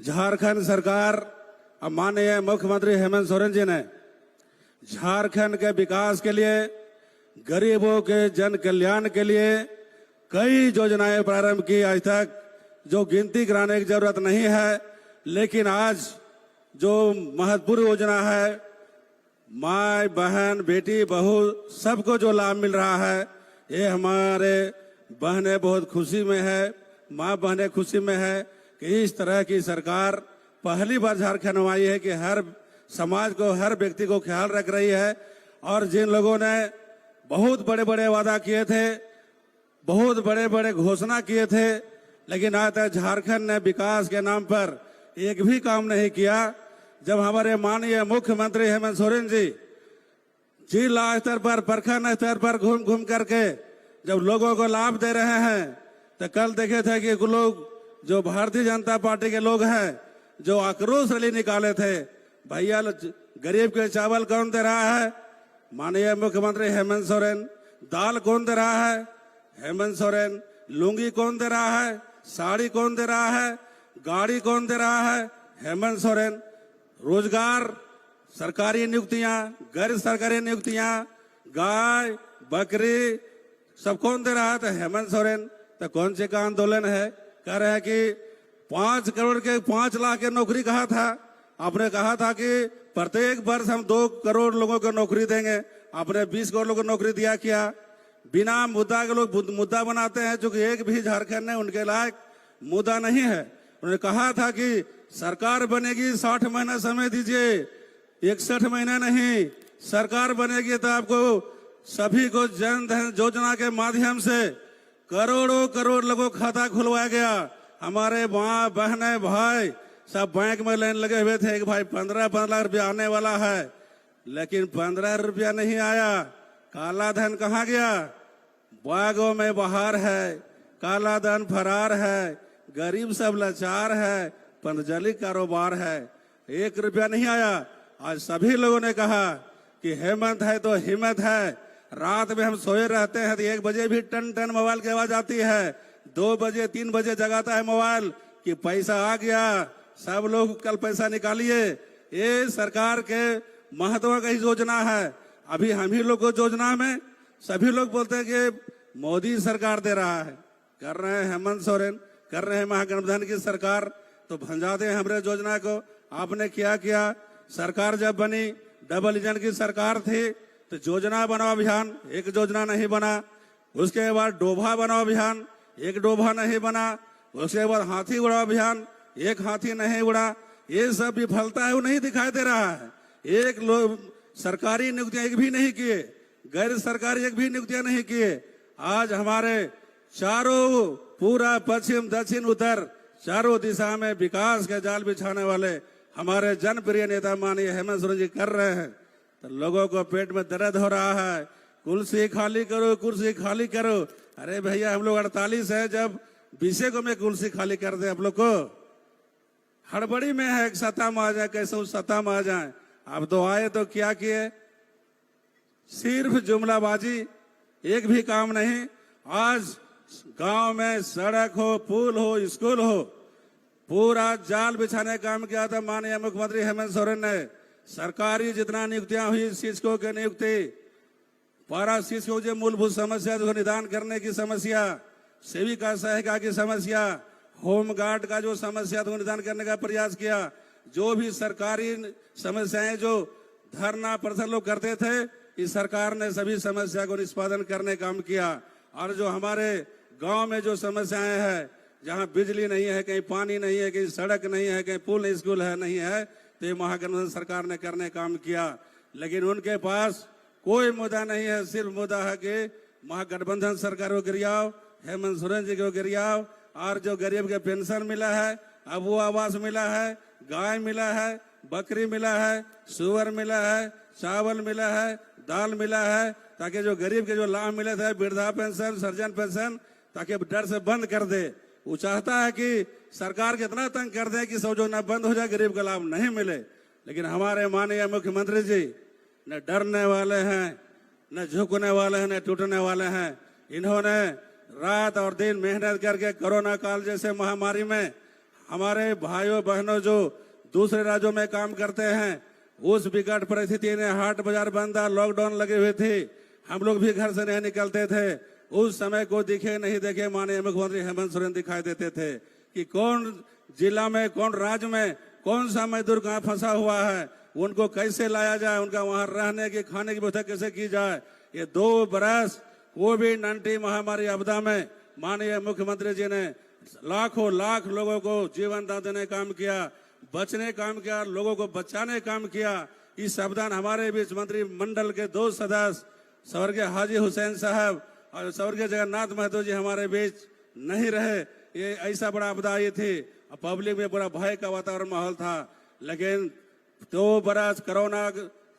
झारखंड सरकार अब माननीय मुख्यमंत्री हेमंत सोरेन जी ने झारखंड के विकास के लिए, गरीबों के जन कल्याण के लिए कई योजनाएं प्रारंभ की। आज तक जो गिनती कराने की जरूरत नहीं है, लेकिन आज जो महत्वपूर्ण योजना है, माँ बहन बेटी बहू सबको जो लाभ मिल रहा है, ये हमारे बहनें बहुत खुशी में है, माँ बहनें खुशी में है कि इस तरह की सरकार पहली बार झारखंड में आई है कि हर समाज को, हर व्यक्ति को ख्याल रख रही है। और जिन लोगों ने बहुत बड़े बड़े वादा किए थे, बहुत बड़े बड़े घोषणा किए थे, लेकिन आज तक झारखंड ने विकास के नाम पर एक भी काम नहीं किया। जब हमारे माननीय मुख्यमंत्री हेमंत सोरेन जी जिला स्तर पर, प्रखंड स्तर पर घूम घूम करके जब लोगों को लाभ दे रहे हैं, तो कल देखे थे कि लोग जो भारतीय जनता पार्टी के लोग हैं जो आक्रोश रैली निकाले थे, भैया गरीब के चावल कौन दे रहा है? माननीय मुख्यमंत्री हेमंत सोरेन। दाल कौन दे रहा है? हेमंत सोरेन। लुंगी कौन दे रहा है? साड़ी कौन दे रहा है? गाड़ी कौन दे रहा है? हेमंत सोरेन। रोजगार, सरकारी नियुक्तियां, गैर सरकारी नियुक्तियां, गाय बकरी सब कौन दे रहा है? तो हेमंत सोरेन। तो कौन से का आंदोलन है? कह रहे हैं कि 5 करोड़ के 5 लाख की नौकरी कहा था। आपने कहा था कि प्रत्येक वर्ष हम 2 करोड़ लोगों को नौकरी देंगे। आपने 20 करोड़ लोगों को नौकरी दिया क्या? बिना मुद्दा के लोग मुद्दा बनाते हैं, जो कि एक भी झारखंड में उनके लायक मुद्दा नहीं है। उन्होंने कहा था कि सरकार बनेगी, 60 महीना समय दीजिए, 61 महीना नहीं। सरकार बनेगी तो आपको सभी को जन धन योजना के माध्यम से करोड़ों करोड़ लोगों खाता खुलवाया गया। हमारे माँ बहने भाई सब बैंक में लाइन लगे हुए थे कि भाई 15 लाख रुपया आने वाला है, लेकिन 15 रुपया नहीं आया। काला धन कहाँ गया? बागों में बहार है, काला धन फरार है, गरीब सब लाचार है, पंतजलि कारोबार है, 1 रुपया नहीं आया। आज सभी लोगों ने कहा कि हेमंत है तो हिम्मत है। रात में हम सोए रहते हैं तो 1 बजे भी टन टन मोबाइल की आवाज आती है, 2 बजे 3 बजे जगाता है मोबाइल कि पैसा आ गया, सब लोग कल पैसा निकालिए। ये सरकार के महत्व का ही योजना है। अभी हम ही लोग को योजना में सभी लोग बोलते हैं कि मोदी सरकार दे रहा है, कर रहे हैं हेमंत सोरेन, कर रहे हैं महागठबंधन की सरकार। तो भंजा दे हमारे योजना को। आपने क्या किया? सरकार जब बनी, डबल इंजन की सरकार थी, तो योजना बनाओ अभियान, एक योजना नहीं बना। उसके बाद डोभा बनाओ अभियान, एक डोभा नहीं बना। उसके बाद हाथी उड़ाओ अभियान, एक हाथी नहीं उड़ा। ये सब विफलता है वो नहीं दिखाई दे रहा है। एक लोग सरकारी नियुक्तियां एक भी नहीं किए, गैर सरकारी एक भी नियुक्तियां नहीं किए। आज हमारे चारों, पूरा पश्चिम दक्षिण उत्तर चारों दिशा में विकास के जाल बिछाने वाले हमारे जनप्रिय नेता माननीय हेमंत सोरेन जी कर रहे हैं। तो लोगों को पेट में दर्द हो रहा है, कुर्सी खाली करो, कुर्सी खाली करो। अरे भैया हम लोग 48 है, जब 20 को में कुर्सी खाली कर दे आप लोग को। हड़बड़ी में है, सत्ता में आ जाए, कैसे उस सत्ता में आ जाए। अब तो आए तो क्या किए? सिर्फ जुमलाबाजी, एक भी काम नहीं। आज गांव में सड़क हो, पुल हो, स्कूल हो, पूरा जाल बिछाने का काम किया था माननीय मुख्यमंत्री हेमंत सोरेन ने। सरकारी जितना नियुक्तियां हुई, शिक्षकों की नियुक्ति, पारा शिक्षकों जो मूलभूत समस्या जो निदान करने की समस्या, सेविका सहायिका की समस्या, होमगार्ड का जो समस्या था निदान करने का प्रयास किया। जो भी सरकारी समस्याएं जो धरना प्रदर्शन लोग करते थे, इस सरकार ने सभी समस्या को निष्पादन करने का काम किया। और जो हमारे गांव में जो समस्याएं हैं, जहां बिजली नहीं है, कहीं पानी नहीं है, कहीं सड़क नहीं है, कहीं पुल नहीं, स्कूल है नहीं है, तो ये महागठबंधन सरकार ने करने का काम किया। लेकिन उनके पास कोई मुद्दा नहीं है, सिर्फ मुद्दा है कि महागठबंधन सरकार को गिराओ, हेमंत सोरेन जी को गिराओ। और जो गरीब के पेंशन मिला है, अब वो आवास मिला है, गाय मिला है, बकरी मिला है, सुअर मिला है, चावल मिला है, दाल मिला है, ताकि जो गरीब के जो लाभ मिले थे, वृद्धा पेंशन, सर्जन पेंशन, ताकि डर से बंद कर दे। वो चाहता है कि सरकार कितना तंग कर दे कि सब योजना बंद हो जाए, गरीब का लाभ नहीं मिले। लेकिन हमारे माननीय मुख्यमंत्री जी न डरने वाले हैं, न झुकने वाले हैं, न टूटने वाले हैं। इन्होंने रात और दिन मेहनत करके कोरोना काल जैसे महामारी में हमारे भाइयों बहनों जो दूसरे राज्यों में काम करते हैं। उस विकट परिस्थिति ने हाट बाजार बंद था, लॉकडाउन लगे हुए थे, हम लोग भी घर से नहीं निकलते थे। उस समय को दिखे नहीं देखे माननीय मुख्यमंत्री हेमंत सोरेन दिखाई देते थे कि कौन जिला में, कौन राज्य में कौन सा मजदूर कहाँ फंसा हुआ है, उनको कैसे लाया जाए, उनका वहां रहने की खाने की व्यवस्था कैसे की जाए। ये 2 बरस कोविड-19 महामारी आपदा में माननीय मुख्यमंत्री जी ने लाखों लाख लोगों को जीवन दान देने काम किया, बचने काम किया, लोगों को बचाने काम किया। इस अवदान हमारे बीच मंत्रिमंडल के 2 सदस्य स्वर्गीय हाजी हुसैन साहब और स्वर्गीय जगन्नाथ महतो जी हमारे बीच नहीं रहे। ये ऐसा बड़ा आपदा आई थी, पब्लिक में पूरा भय का वातावरण माहौल था। लेकिन 2 बरस कोरोना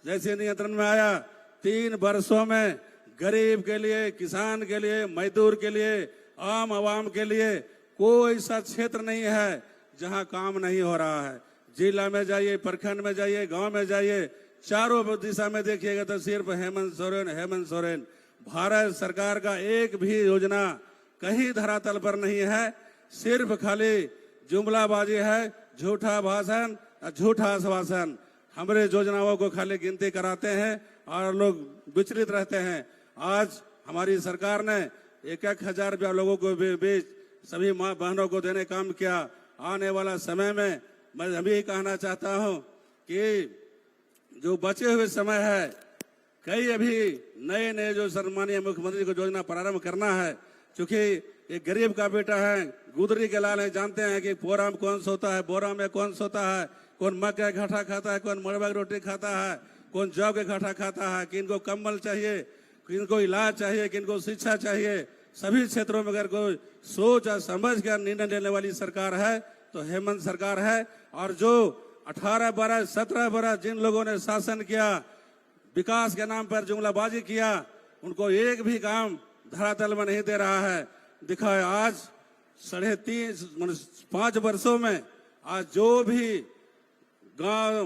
जैसे नियंत्रण में आया, 3 वर्षों में गरीब के लिए, किसान के लिए, मजदूर के लिए, आम आवाम के लिए कोई ऐसा क्षेत्र नहीं है जहां काम नहीं हो रहा है। जिला में जाइए, प्रखंड में जाइए, गांव में जाइए, चारों दिशा में देखिएगा तो सिर्फ हेमंत सोरेन, हेमंत सोरेन। भारत सरकार का एक भी योजना कहीं धरातल पर नहीं है, सिर्फ खाली जुमलाबाजी है, झूठा भाषण, झूठा आश्वासन। हमारे योजनाओं को खाली गिनती कराते हैं और लोग विचलित रहते हैं। आज हमारी सरकार ने 1,000 रुपया लोगों को बीच सभी माँ बहनों को देने काम किया। आने वाला समय में मैं अभी कहना चाहता हूं कि जो बचे हुए समय है, कई अभी नए नए जो सम्मानीय मुख्यमंत्री को योजना प्रारंभ करना है। क्योंकि एक गरीब का बेटा है, गुदरी के लाल है, जानते हैं कि पोरा में कौन सोता है, बोरा में कौन सोता है, कौन मक्का का घाटा खाता है, कौन मड़वा की रोटी खाता है, कौन जौ के घाटा खाता है। किनको कम्बल चाहिए, किनको इलाज चाहिए, किनको शिक्षा चाहिए। सभी क्षेत्रों में अगर कोई सोच और समझ कर निर्णय लेने वाली सरकार है तो हेमंत सरकार है। और जो 18 बरस 17 बरस जिन लोगों ने शासन किया, विकास के नाम पर जुमलाबाजी किया, उनको एक भी काम धरातल में नहीं दे रहा है। दिखाए आज 5 वर्षों में आज जो भी गांव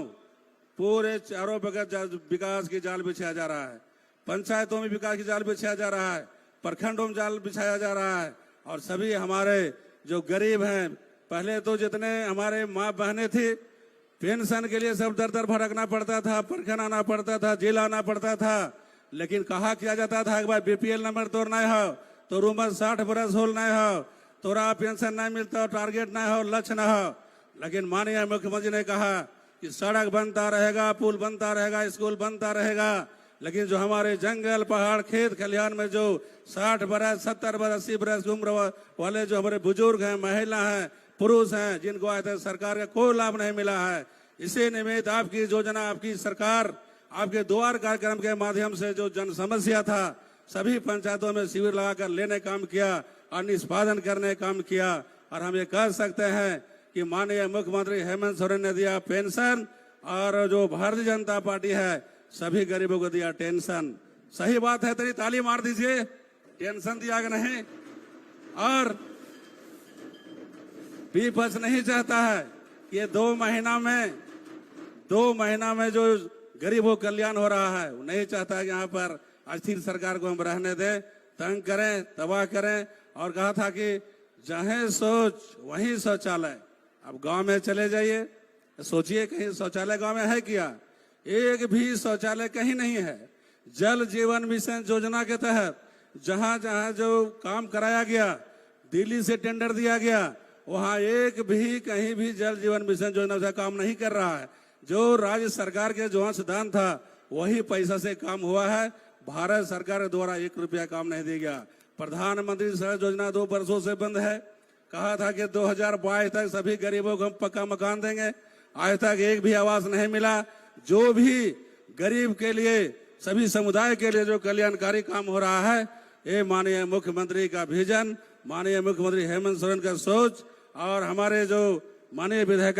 पूरे चारों बगल विकास की जाल बिछाया जा रहा है, पंचायतों में विकास की जाल बिछाया जा रहा है, प्रखंडों में जाल बिछाया जा रहा है। और सभी हमारे जो गरीब हैं, पहले तो जितने हमारे माँ बहनें थी, पेंशन के लिए सब दर दर भटकना पड़ता था, प्रखंड आना पड़ता था, जेल आना पड़ता था। लेकिन कहा किया जाता था कि भाई बीपीएल नंबर तोड़ नहीं हो तो उम्र 60 बरस हो नहीं हो, तोरा पेंशन नहीं मिलता, टारगेट नहीं हो, लक्ष्य न हो। लेकिन माननीय मुख्यमंत्री ने कहा कि सड़क बनता रहेगा, पुल बनता रहेगा, स्कूल बनता रहेगा। लेकिन जो हमारे जंगल, पहाड़, खेत खलिहान में जो 60 बरस 70 बरस 80 बरस की उम्र वाले जो हमारे बुजुर्ग हैं, महिला हैं, पुरुष हैं, जिनको आज तक सरकार का कोई लाभ नहीं मिला है, इसी निमित्त आपकी योजना, आपकी सरकार, आपके द्वार कार्यक्रम के माध्यम से जो जन समस्या था, सभी पंचायतों में शिविर लगाकर लेने काम किया और निष्पादन करने काम किया। और हम ये कह सकते हैं कि माननीय मुख्यमंत्री हेमंत सोरेन ने दिया पेंशन, और जो भारतीय जनता पार्टी है सभी गरीबों को दिया टेंशन। सही बात है, तेरी ताली मार दीजिए, टेंशन दिया कि नहीं। और विपक्ष नहीं चाहता है कि ये 2 महीना में जो गरीबों कल्याण हो रहा है, वो नहीं चाहता कि यहाँ पर अस्थिर सरकार को हम रहने दें, तंग करें, तबाह करें। और कहा था कि जहाँ सोच वहीं शौचालय। अब गांव में चले जाइए, सोचिए कहीं शौचालय गांव में है क्या? एक भी शौचालय कहीं नहीं है। जल जीवन मिशन योजना के तहत जहां जहां जो काम कराया गया, दिल्ली से टेंडर दिया गया, वहां एक भी कहीं भी जल जीवन मिशन योजना से काम नहीं कर रहा है। जो राज्य सरकार के जो सिद्धांत था वही पैसा से काम हुआ है। भारत सरकार द्वारा 1 रुपया काम नहीं दिया गया। प्रधानमंत्री सड़क योजना 2 वर्षों से बंद है। कहा था कि 2022 तक सभी गरीबों को हम पक्का मकान देंगे, आज तक एक भी आवास नहीं मिला। जो भी गरीब के लिए, सभी समुदाय के लिए जो कल्याणकारी काम हो रहा है, ये माननीय मुख्यमंत्री का विजन, माननीय मुख्यमंत्री हेमंत सोरेन का सोच, और हमारे जो माननीय विधायक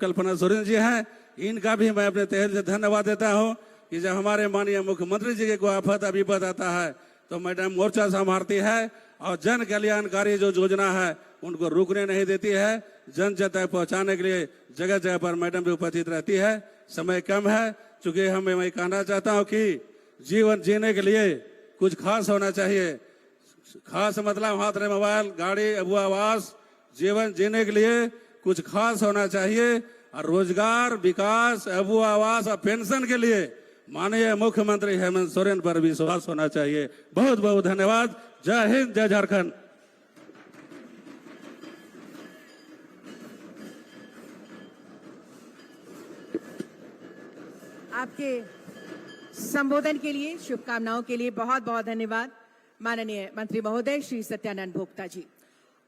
कल्पना सोरेन जी हैं, इनका भी मैं अपने तहे से धन्यवाद देता हूं कि जब हमारे माननीय मुख्यमंत्री जी के कोई आफत विपद आता है तो मैडम मोर्चा संभालती है और जन कल्याणकारी जो योजना है उनको रुकने नहीं देती है। जन जन तक पहुंचाने के लिए जगह जगह पर मैडम भी उपस्थित रहती है। समय कम है, चूंकि मैं कहना चाहता हूं कि जीवन जीने के लिए कुछ खास होना चाहिए। खास मतलब हाथ में मोबाइल, गाड़ी, आवास। जीवन जीने के लिए कुछ खास होना चाहिए और रोजगार, विकास, अबू आवास और पेंशन के लिए माननीय मुख्यमंत्री हेमंत सोरेन पर विश्वास होना चाहिए। बहुत बहुत धन्यवाद। जय हिंद, जय झारखंड। आपके संबोधन के लिए, शुभकामनाओं के लिए बहुत बहुत धन्यवाद माननीय मंत्री महोदय श्री सत्यानंद भोक्ता जी।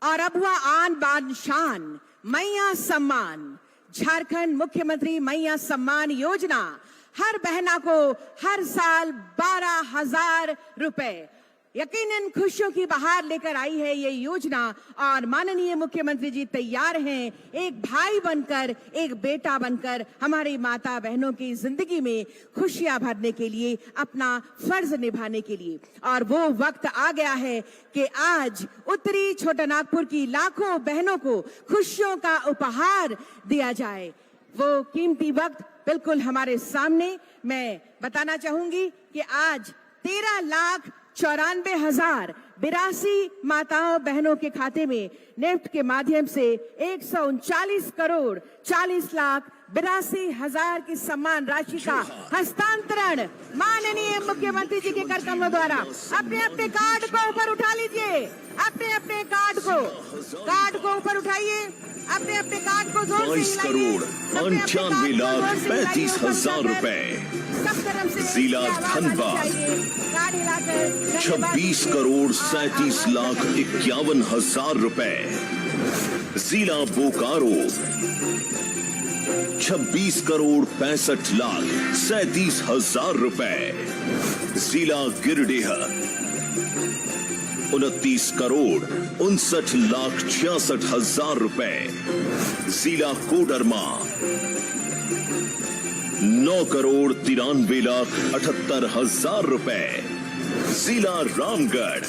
और अब हुआ आन बान शान, मैया सम्मान। झारखंड मुख्यमंत्री मैया सम्मान योजना हर बहना को हर साल 12,000 रुपए, यकीनन खुशियों की बहार लेकर आई है ये योजना। और माननीय मुख्यमंत्री जी तैयार हैं एक भाई बनकर, एक बेटा बनकर हमारी माता बहनों की जिंदगी में खुशियां भरने के लिए, अपना फर्ज निभाने के लिए। और वो वक्त आ गया है कि आज उत्तरी छोटानागपुर की लाखों बहनों को खुशियों का उपहार दिया जाए। वो कीमती वक्त बिल्कुल हमारे सामने। मैं बताना चाहूंगी कि आज 13,94,082 माताओं बहनों के खाते में नेफ्ट के माध्यम से 139 करोड़ 40 लाख 82,000 की सम्मान राशि का हस्तांतरण माननीय मुख्यमंत्री जी के कर कमलों द्वारा। अपने अपने कार्ड को ऊपर उठा लीजिए, अपने अपने कार्ड को ऊपर उठाइए, अपने अपने कार्ड को जोर से 22 करोड़ 98,35,000 रुपए। जिला धनबाद 26 करोड़ 37,51,000 रुपए। जिला बोकारो 26 करोड़ 65,37,000 रुपए। जिला गिरिडीह 29 करोड़ 59,66,000 रुपए। जिला कोडरमा 9 करोड़ 93,78,000 रुपए। जिला रामगढ़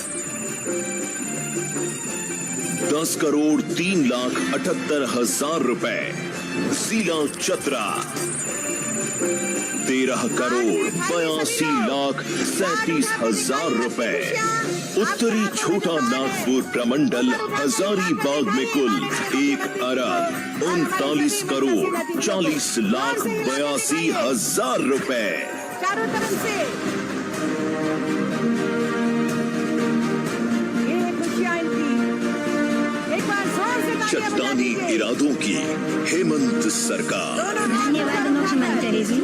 10 करोड़ 3,78,000 रुपए। जिला चतरा 13 करोड़ 82,37,000 रुपए। उत्तरी छोटा नागपुर प्रमंडल हजारीबाग में कुल 1 अरब 39 करोड़ 40,82,000 रुपए। चारों तरफ से ये खुशियां इनकी एक बार जोर से तालियां बजा चट्टानी दीजिए। इरादों की हेमंत सरकार। धन्यवाद मुख्यमंत्री जी।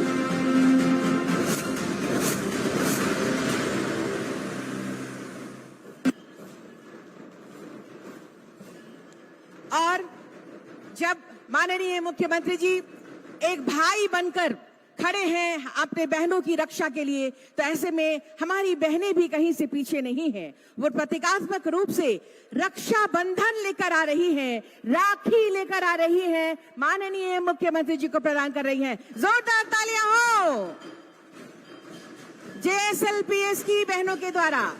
और जब माननीय मुख्यमंत्री जी एक भाई बनकर खड़े हैं अपने बहनों की रक्षा के लिए, तो ऐसे में हमारी बहनें भी कहीं से पीछे नहीं हैं। वो प्रतीकात्मक रूप से रक्षा बंधन लेकर आ रही हैं, राखी लेकर आ रही हैं, माननीय मुख्यमंत्री जी को प्रदान कर रही हैं। जोरदार तालियां हो JSLPS की बहनों के द्वारा।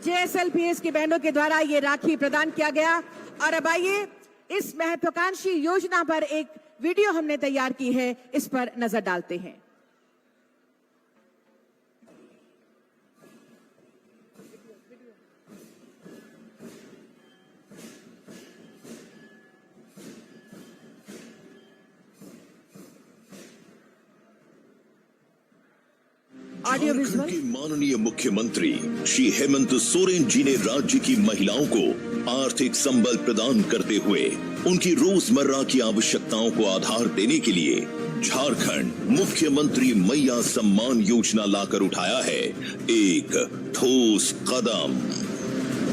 JSLPS की बहनों के द्वारा ये राखी प्रदान किया गया। और अब आइए इस महत्वाकांक्षी योजना पर एक वीडियो हमने तैयार की है, इस पर नजर डालते हैं। Audio Jharkhand visual. के माननीय मुख्यमंत्री श्री हेमंत सोरेन जी ने राज्य की महिलाओं को आर्थिक संबल प्रदान करते हुए उनकी रोजमर्रा की आवश्यकताओं को आधार देने के लिए झारखंड मुख्यमंत्री मैया सम्मान योजना लाकर उठाया है एक ठोस कदम।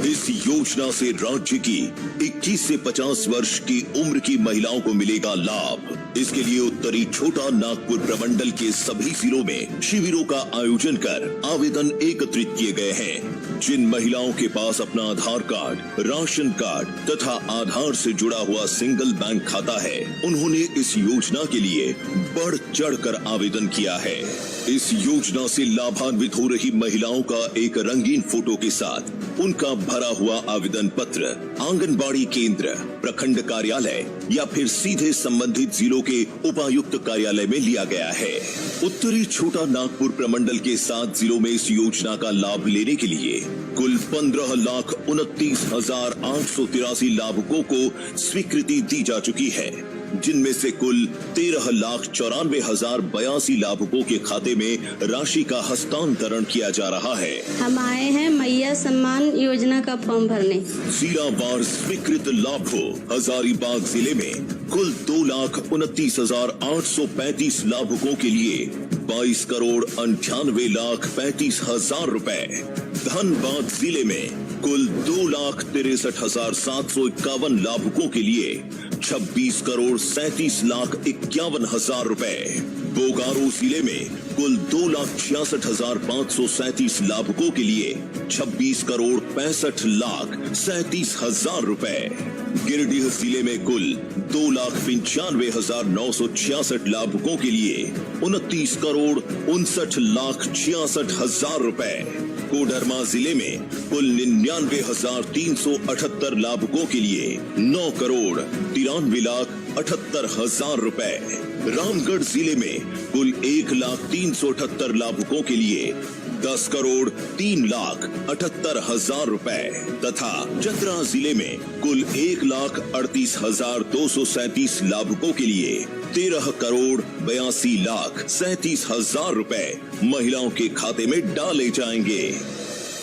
इस योजना से राज्य की 21 से 50 वर्ष की उम्र की महिलाओं को मिलेगा लाभ। इसके लिए उत्तरी छोटा नागपुर प्रमंडल के सभी जिलों में शिविरों का आयोजन कर आवेदन एकत्रित किए गए हैं। जिन महिलाओं के पास अपना आधार कार्ड, राशन कार्ड तथा आधार से जुड़ा हुआ सिंगल बैंक खाता है, उन्होंने इस योजना के लिए बढ़ चढ़कर आवेदन किया है। इस योजना से लाभान्वित हो रही महिलाओं का एक रंगीन फोटो के साथ उनका भरा हुआ आवेदन पत्र आंगनबाड़ी केंद्र, प्रखंड कार्यालय या फिर सीधे संबंधित जिलों के उपायुक्त कार्यालय में लिया गया है। उत्तरी छोटा नागपुर प्रमंडल के 7 जिलों में इस योजना का लाभ लेने के लिए कुल 15,29,883 लाभुकों को स्वीकृति दी जा चुकी है, जिनमें से कुल 13,94,082 लाभुकों के खाते में राशि का हस्तांतरण किया जा रहा है। हम आए हैं मैया सम्मान योजना का फॉर्म भरने। जिलावार स्वीकृत लाभों हजारीबाग जिले में कुल 2,29,835 लाभुकों के लिए 22,98,35,000 रुपए। धनबाद जिले में कुल 2,63,751 लाभुकों के लिए 26,37,51,000 रुपए। बोकारो जिले में कुल 2,66,537 लाभुकों के लिए 26,65,37,000 रुपए। गिरिडीह जिले में कुल 2,95,966 लाभुकों के लिए 29,59,66,000 रुपए। कोडरमा जिले में कुल 99,378 लाभुकों के लिए 9,93,78,000 रुपए। रामगढ़ जिले में कुल 1,03,78 लाभुकों के लिए 10,03,78,000 रुपए तथा चतरा जिले में कुल 1,38,237 लाभुकों के लिए 13,82,37,000 रुपए महिलाओं के खाते में डाले जाएंगे।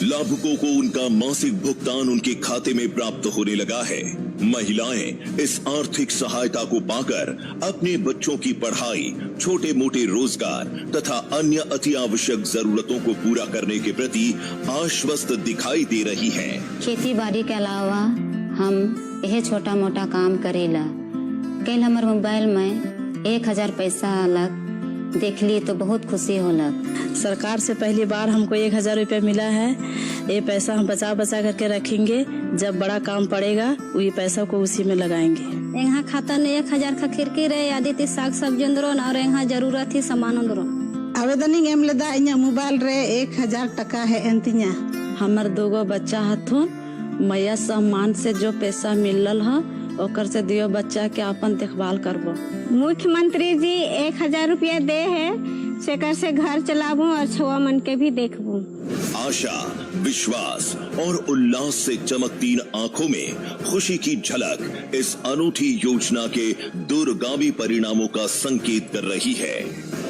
लाभुकों को उनका मासिक भुगतान उनके खाते में प्राप्त होने लगा है। महिलाएं इस आर्थिक सहायता को पाकर अपने बच्चों की पढ़ाई, छोटे मोटे रोजगार तथा अन्य अति आवश्यक जरूरतों को पूरा करने के प्रति आश्वस्त दिखाई दे रही हैं। खेती बाड़ी के अलावा हम यह छोटा मोटा काम करेला। कल हमारे मोबाइल में 1,000 पैसा अलग देख ली तो बहुत खुशी होलक। सरकार से पहली बार हमको 1,000 रुपया मिला है। ये पैसा हम बचा बचा करके रखेंगे, जब बड़ा काम पड़ेगा वही पैसा को उसी में लगाएंगे। यहाँ खाता ने 1,000 का खिड़की रहे आदि ते साग सब्जी अंदरों और यहाँ जरूरत ही सामान अंदरों। आवेदन एम लेदा इन्या मोबाइल रे 1,000 टका है एंतिया। हमार 2 बच्चा हथुन मैया सम्मान से जो पैसा मिलल है ओकर से दियो बच्चा के अपन देखभाल करबो। मुख्यमंत्री जी 1,000 रुपया दे है सेकर से घर चलाबू और छुआ मन के भी देखबू। आशा, विश्वास और उल्लास से चमकती आंखों में खुशी की झलक इस अनूठी योजना के दूरगामी परिणामों का संकेत कर रही है।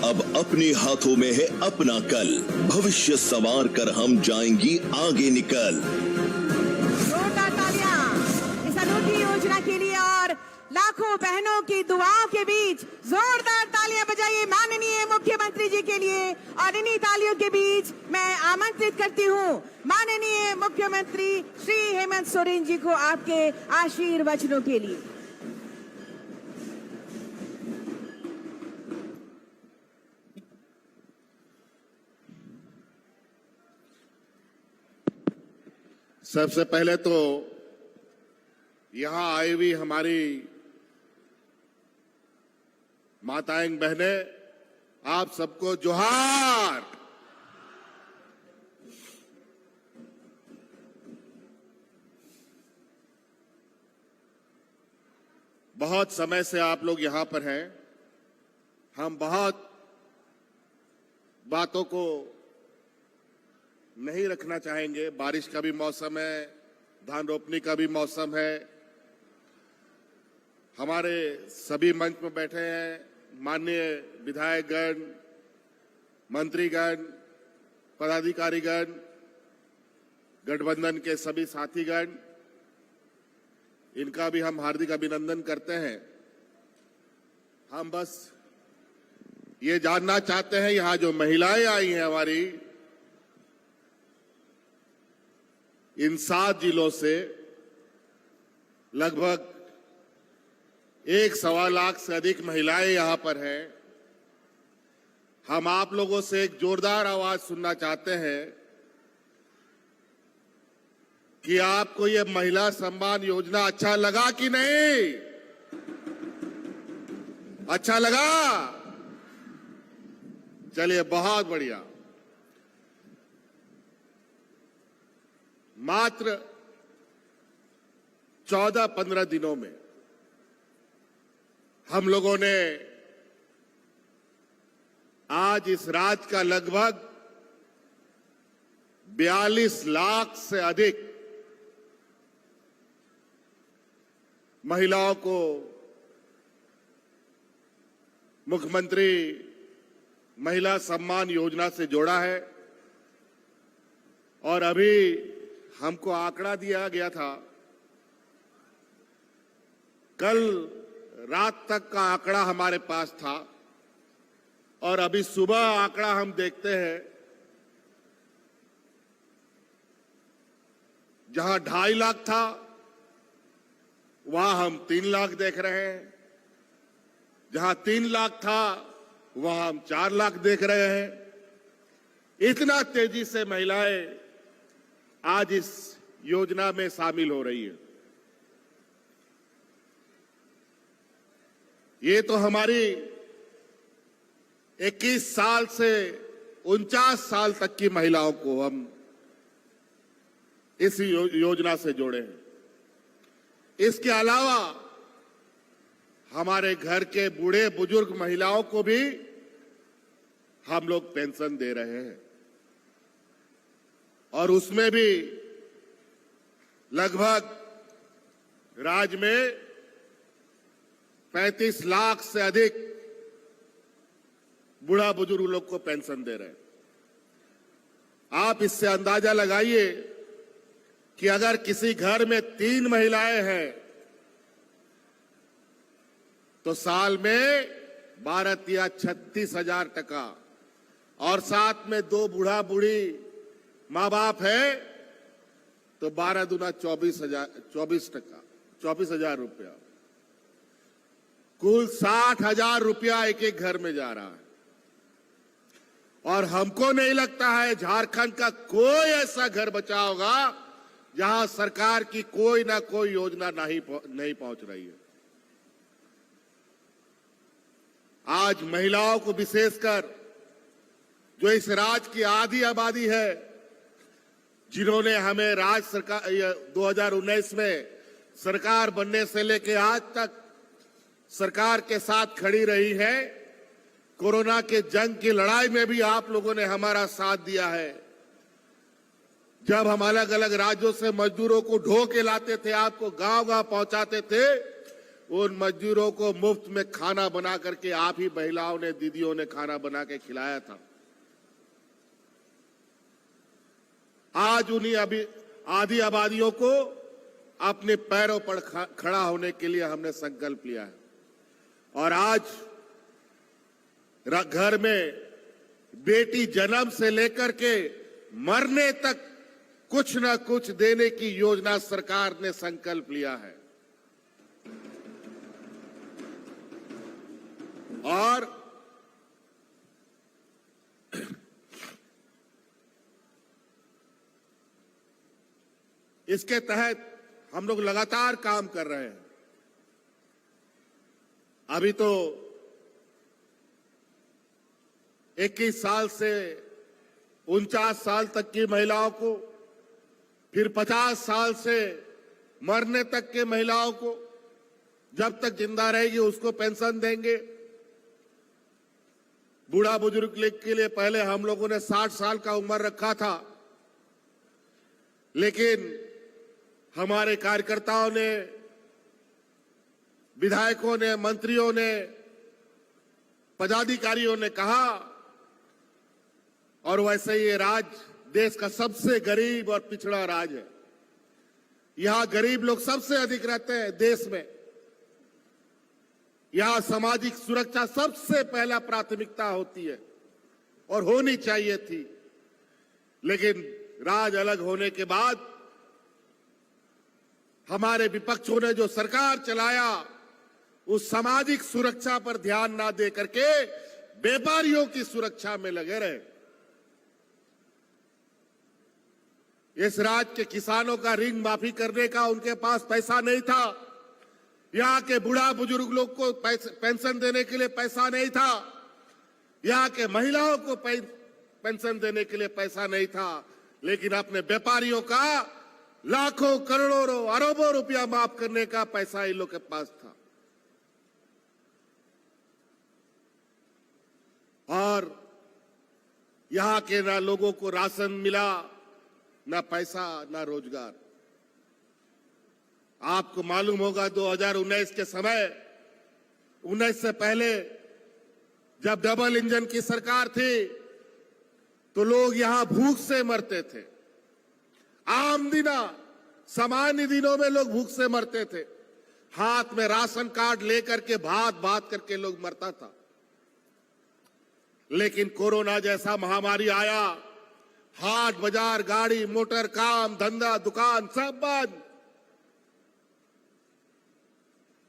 अब अपने हाथों में है अपना कल, भविष्य संवार कर हम जाएंगी आगे निकल। जोरदार तालियां इस अनूठी योजना के लिए और लाखों बहनों की दुआओं के बीच जोरदार तालियां बजाइए माननीय मुख्यमंत्री जी के लिए। और इन्हीं तालियों के बीच मैं आमंत्रित करती हूं माननीय मुख्यमंत्री श्री हेमंत सोरेन जी को आपके आशीर्वचनों के लिए। सबसे पहले तो यहां आई हुई हमारी माताएं बहनें, आप सबको जोहार। बहुत समय से आप लोग यहां पर हैं। हम बहुत बातों को नहीं रखना चाहेंगे। बारिश का भी मौसम है, धान रोपने का भी मौसम है। हमारे सभी मंच में बैठे हैं माननीय विधायकगण, मंत्रीगण, पदाधिकारीगण, गठबंधन के सभी साथीगण, इनका भी हम हार्दिक अभिनंदन करते हैं। हम बस ये जानना चाहते हैं, यहां जो महिलाएं आई हैं हमारी, इन 7 जिलों से लगभग 1.25 लाख से अधिक महिलाएं यहां पर हैं। हम आप लोगों से एक जोरदार आवाज सुनना चाहते हैं कि आपको ये महिला सम्मान योजना अच्छा लगा कि नहीं? अच्छा लगा? चलिए, बहुत बढ़िया। मात्र 14-15 दिनों में हम लोगों ने आज इस राज्य का लगभग 42 लाख से अधिक महिलाओं को मुख्यमंत्री महिला सम्मान योजना से जोड़ा है। और अभी हमको आंकड़ा दिया गया था, कल रात तक का आंकड़ा हमारे पास था और अभी सुबह आंकड़ा हम देखते हैं जहां 2.5 लाख था वहां हम 3 लाख देख रहे हैं, जहां 3 लाख था वहां हम 4 लाख देख रहे हैं। इतना तेजी से महिलाएं आज इस योजना में शामिल हो रही है। ये तो हमारी 21 साल से 49 साल तक की महिलाओं को हम इस योजना से जोड़े हैं। इसके अलावा हमारे घर के बूढ़े बुजुर्ग महिलाओं को भी हम लोग पेंशन दे रहे हैं और उसमें भी लगभग राज्य में 35 लाख से अधिक बूढ़ा बुजुर्ग लोग को पेंशन दे रहे हैं। आप इससे अंदाजा लगाइए कि अगर किसी घर में 3 महिलाएं हैं तो साल में 12 या 36,000 टका और साथ में 2 बूढ़ा बूढ़ी माँ बाप है तो 12 दूना 24,000 रुपया, कुल 60,000 रुपया एक एक घर में जा रहा है। और हमको नहीं लगता है झारखंड का कोई ऐसा घर बचा होगा जहां सरकार की कोई ना कोई योजना नहीं पहुंच रही है। आज महिलाओं को विशेषकर जो इस राज्य की आधी आबादी है, जिन्होंने हमें राज्य सरकार 2019 में सरकार बनने से लेकर आज तक सरकार के साथ खड़ी रही है, कोरोना के जंग की लड़ाई में भी आप लोगों ने हमारा साथ दिया है। जब हम अलग अलग राज्यों से मजदूरों को ढो के लाते थे, आपको गांव-गांव पहुंचाते थे, उन मजदूरों को मुफ्त में खाना बना करके आप ही महिलाओं ने, दीदियों ने खाना बना के खिलाया था। आज उन्हीं आधी आबादियों को अपने पैरों पर खड़ा होने के लिए हमने संकल्प लिया है और आज घर में बेटी जन्म से लेकर के मरने तक कुछ न कुछ देने की योजना सरकार ने संकल्प लिया है। और इसके तहत हम लोग लगातार काम कर रहे हैं। अभी तो 21 साल से 49 साल तक की महिलाओं को, फिर 50 साल से मरने तक के महिलाओं को, जब तक जिंदा रहेगी उसको पेंशन देंगे। बूढ़ा बुजुर्ग के लिए पहले हम लोगों ने 60 साल का उम्र रखा था, लेकिन हमारे कार्यकर्ताओं ने, विधायकों ने, मंत्रियों ने, पदाधिकारियों ने कहा, और वैसे ये राज्य देश का सबसे गरीब और पिछड़ा राज्य है। यहां गरीब लोग सबसे अधिक रहते हैं देश में। यहां सामाजिक सुरक्षा सबसे पहला प्राथमिकता होती है और होनी चाहिए थी, लेकिन राज अलग होने के बाद हमारे विपक्षों ने जो सरकार चलाया, उस सामाजिक सुरक्षा पर ध्यान ना दे करके व्यापारियों की सुरक्षा में लगे रहे। इस राज्य के किसानों का ऋण माफी करने का उनके पास पैसा नहीं था। यहाँ के बूढ़ा बुजुर्ग लोग को पेंशन देने के लिए पैसा नहीं था। यहाँ के महिलाओं को पेंशन देने के लिए पैसा नहीं था, लेकिन अपने व्यापारियों का लाखों करोड़ों अरबों रुपया माफ करने का पैसा इन लोग के पास था। और यहाँ के ना लोगों को राशन मिला, ना पैसा, ना रोजगार। आपको मालूम होगा 2019 के समय, 19 से पहले जब डबल इंजन की सरकार थी तो लोग यहां भूख से मरते थे। आम दिना, सामान्य दिनों में लोग भूख से मरते थे। हाथ में राशन कार्ड लेकर के भात भात करके लोग मरता था। लेकिन कोरोना जैसा महामारी आया, हाट बाजार, गाड़ी मोटर, काम धंधा, दुकान सब बंद।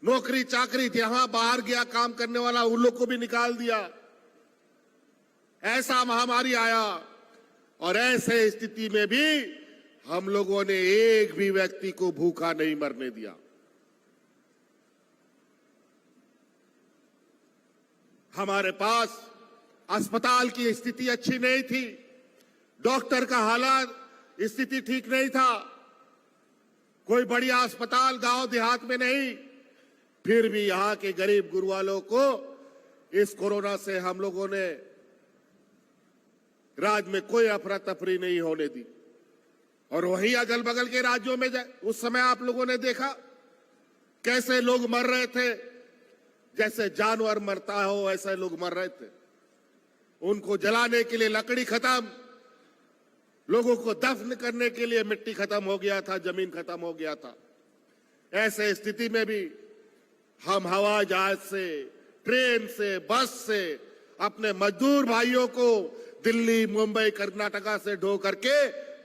नौकरी चाकरी जहां बाहर गया काम करने वाला, उन लोग को भी निकाल दिया। ऐसा महामारी आया और ऐसे स्थिति में भी हम लोगों ने एक भी व्यक्ति को भूखा नहीं मरने दिया। हमारे पास अस्पताल की स्थिति अच्छी नहीं थी, डॉक्टर का हालात स्थिति ठीक नहीं था, कोई बढ़िया अस्पताल गांव देहात में नहीं। फिर भी यहां के गरीब गुरुवालों को इस कोरोना से हम लोगों ने राज्य में कोई अफरा तफरी नहीं होने दी। और वहीं अगल बगल के राज्यों में उस समय आप लोगों ने देखा कैसे लोग मर रहे थे, जैसे जानवर मरता हो ऐसे लोग मर रहे थे। उनको जलाने के लिए लकड़ी खत्म, लोगों को दफन करने के लिए मिट्टी खत्म हो गया था, जमीन खत्म हो गया था। ऐसे स्थिति में भी हम हवाई जहाज से, ट्रेन से, बस से अपने मजदूर भाइयों को दिल्ली, मुंबई, कर्नाटका से ढो करके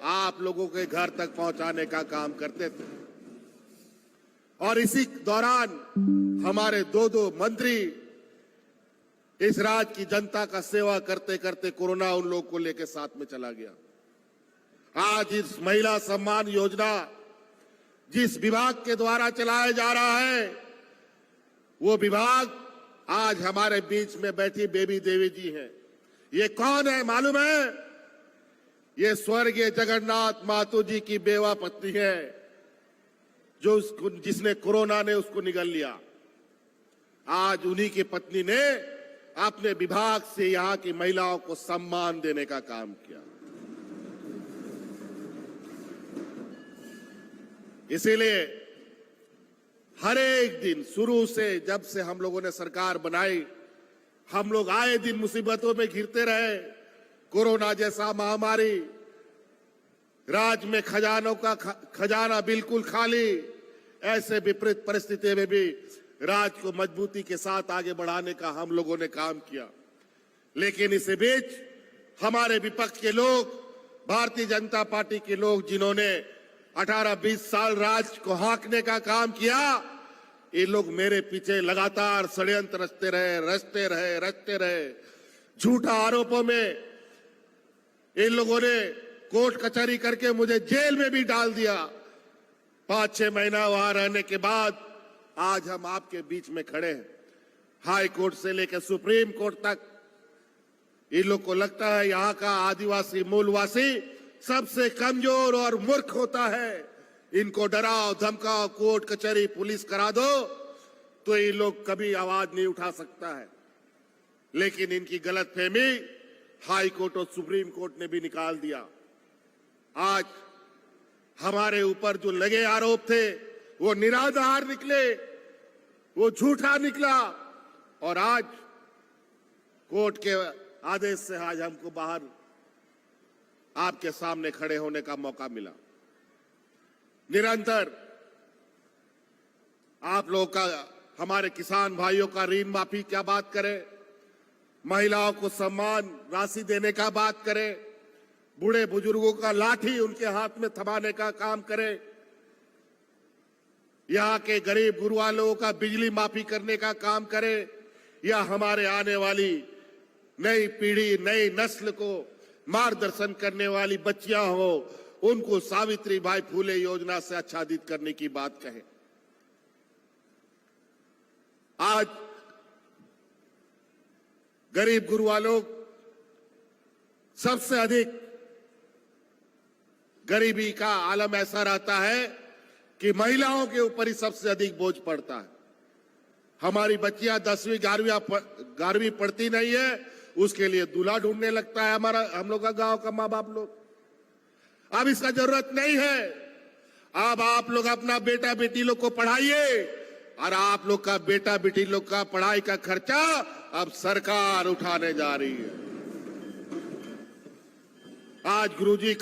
आप लोगों के घर तक पहुंचाने का काम करते थे। और इसी दौरान हमारे दो मंत्री इस राज्य की जनता का सेवा करते करते कोरोना उन लोगों को लेकर साथ में चला गया। आज इस महिला सम्मान योजना जिस विभाग के द्वारा चलाया जा रहा है, वो विभाग आज हमारे बीच में बैठी बेबी देवी जी हैं। ये कौन है मालूम है? ये स्वर्गीय जगन्नाथ मातु जी की बेवा पत्नी है, जो जिसने कोरोना ने उसको निगल लिया। आज उन्हीं की पत्नी ने अपने विभाग से यहाँ की महिलाओं को सम्मान देने का काम किया। इसीलिए हर एक दिन शुरू से, जब से हम लोगों ने सरकार बनाई, हम लोग आए दिन मुसीबतों में घिरते रहे। कोरोना जैसा महामारी, राज्य में खजानों का खजाना बिल्कुल खाली, ऐसे विपरीत परिस्थिति में भी राज्य को मजबूती के साथ आगे बढ़ाने का हम लोगों ने काम किया। लेकिन इसी बीच हमारे विपक्ष के लोग, भारतीय जनता पार्टी के लोग, जिन्होंने 18-20 साल राज्य को हाँकने का काम किया, ये लोग मेरे पीछे लगातार षड्यंत्र रचते रहे। झूठा आरोपों में इन लोगों ने कोर्ट कचहरी करके मुझे जेल में भी डाल दिया। 5-6 महीना वहां रहने के बाद आज हम आपके बीच में खड़े हैं। हाई कोर्ट से लेकर सुप्रीम कोर्ट तक इन लोग को लगता है यहाँ का आदिवासी मूलवासी सबसे कमजोर और मूर्ख होता है। इनको डराओ धमकाओ, कोर्ट कचहरी पुलिस करा दो तो ये लोग कभी आवाज नहीं उठा सकता है। लेकिन इनकी गलतफहमी हाई कोर्ट और सुप्रीम कोर्ट ने भी निकाल दिया। आज हमारे ऊपर जो लगे आरोप थे वो निराधार निकले, वो झूठा निकला। और आज कोर्ट के आदेश से आज हमको बाहर आपके सामने खड़े होने का मौका मिला। निरंतर आप लोगों का, हमारे किसान भाइयों का ऋण माफी क्या बात करें, महिलाओं को सम्मान राशि देने का बात करें, बूढ़े बुजुर्गों का लाठी उनके हाथ में थमाने का काम करें, यहाँ के गरीब गुरुवालों का बिजली माफी करने का काम करें, या हमारे आने वाली नई पीढ़ी, नई नस्ल को मार्गदर्शन करने वाली बच्चियां हो, उनको सावित्री बाई फुले योजना से आच्छादित करने की बात कहें। आज गरीब गुरुआ लोग सबसे अधिक गरीबी का आलम ऐसा रहता है कि महिलाओं के ऊपर ही सबसे अधिक बोझ पड़ता है। हमारी बच्चियां 10वीं 11वीं पढ़ती नहीं है, उसके लिए दूल्हा ढूंढने लगता है हम लोग का गांव का माँ बाप लोग। अब इसका जरूरत नहीं है। अब आप लोग अपना बेटा बेटी लोग को पढ़ाइए और आप लोग का बेटा बेटी लोग का पढ़ाई का खर्चा अब सरकार उठाने जा रही है। आज गुरुजी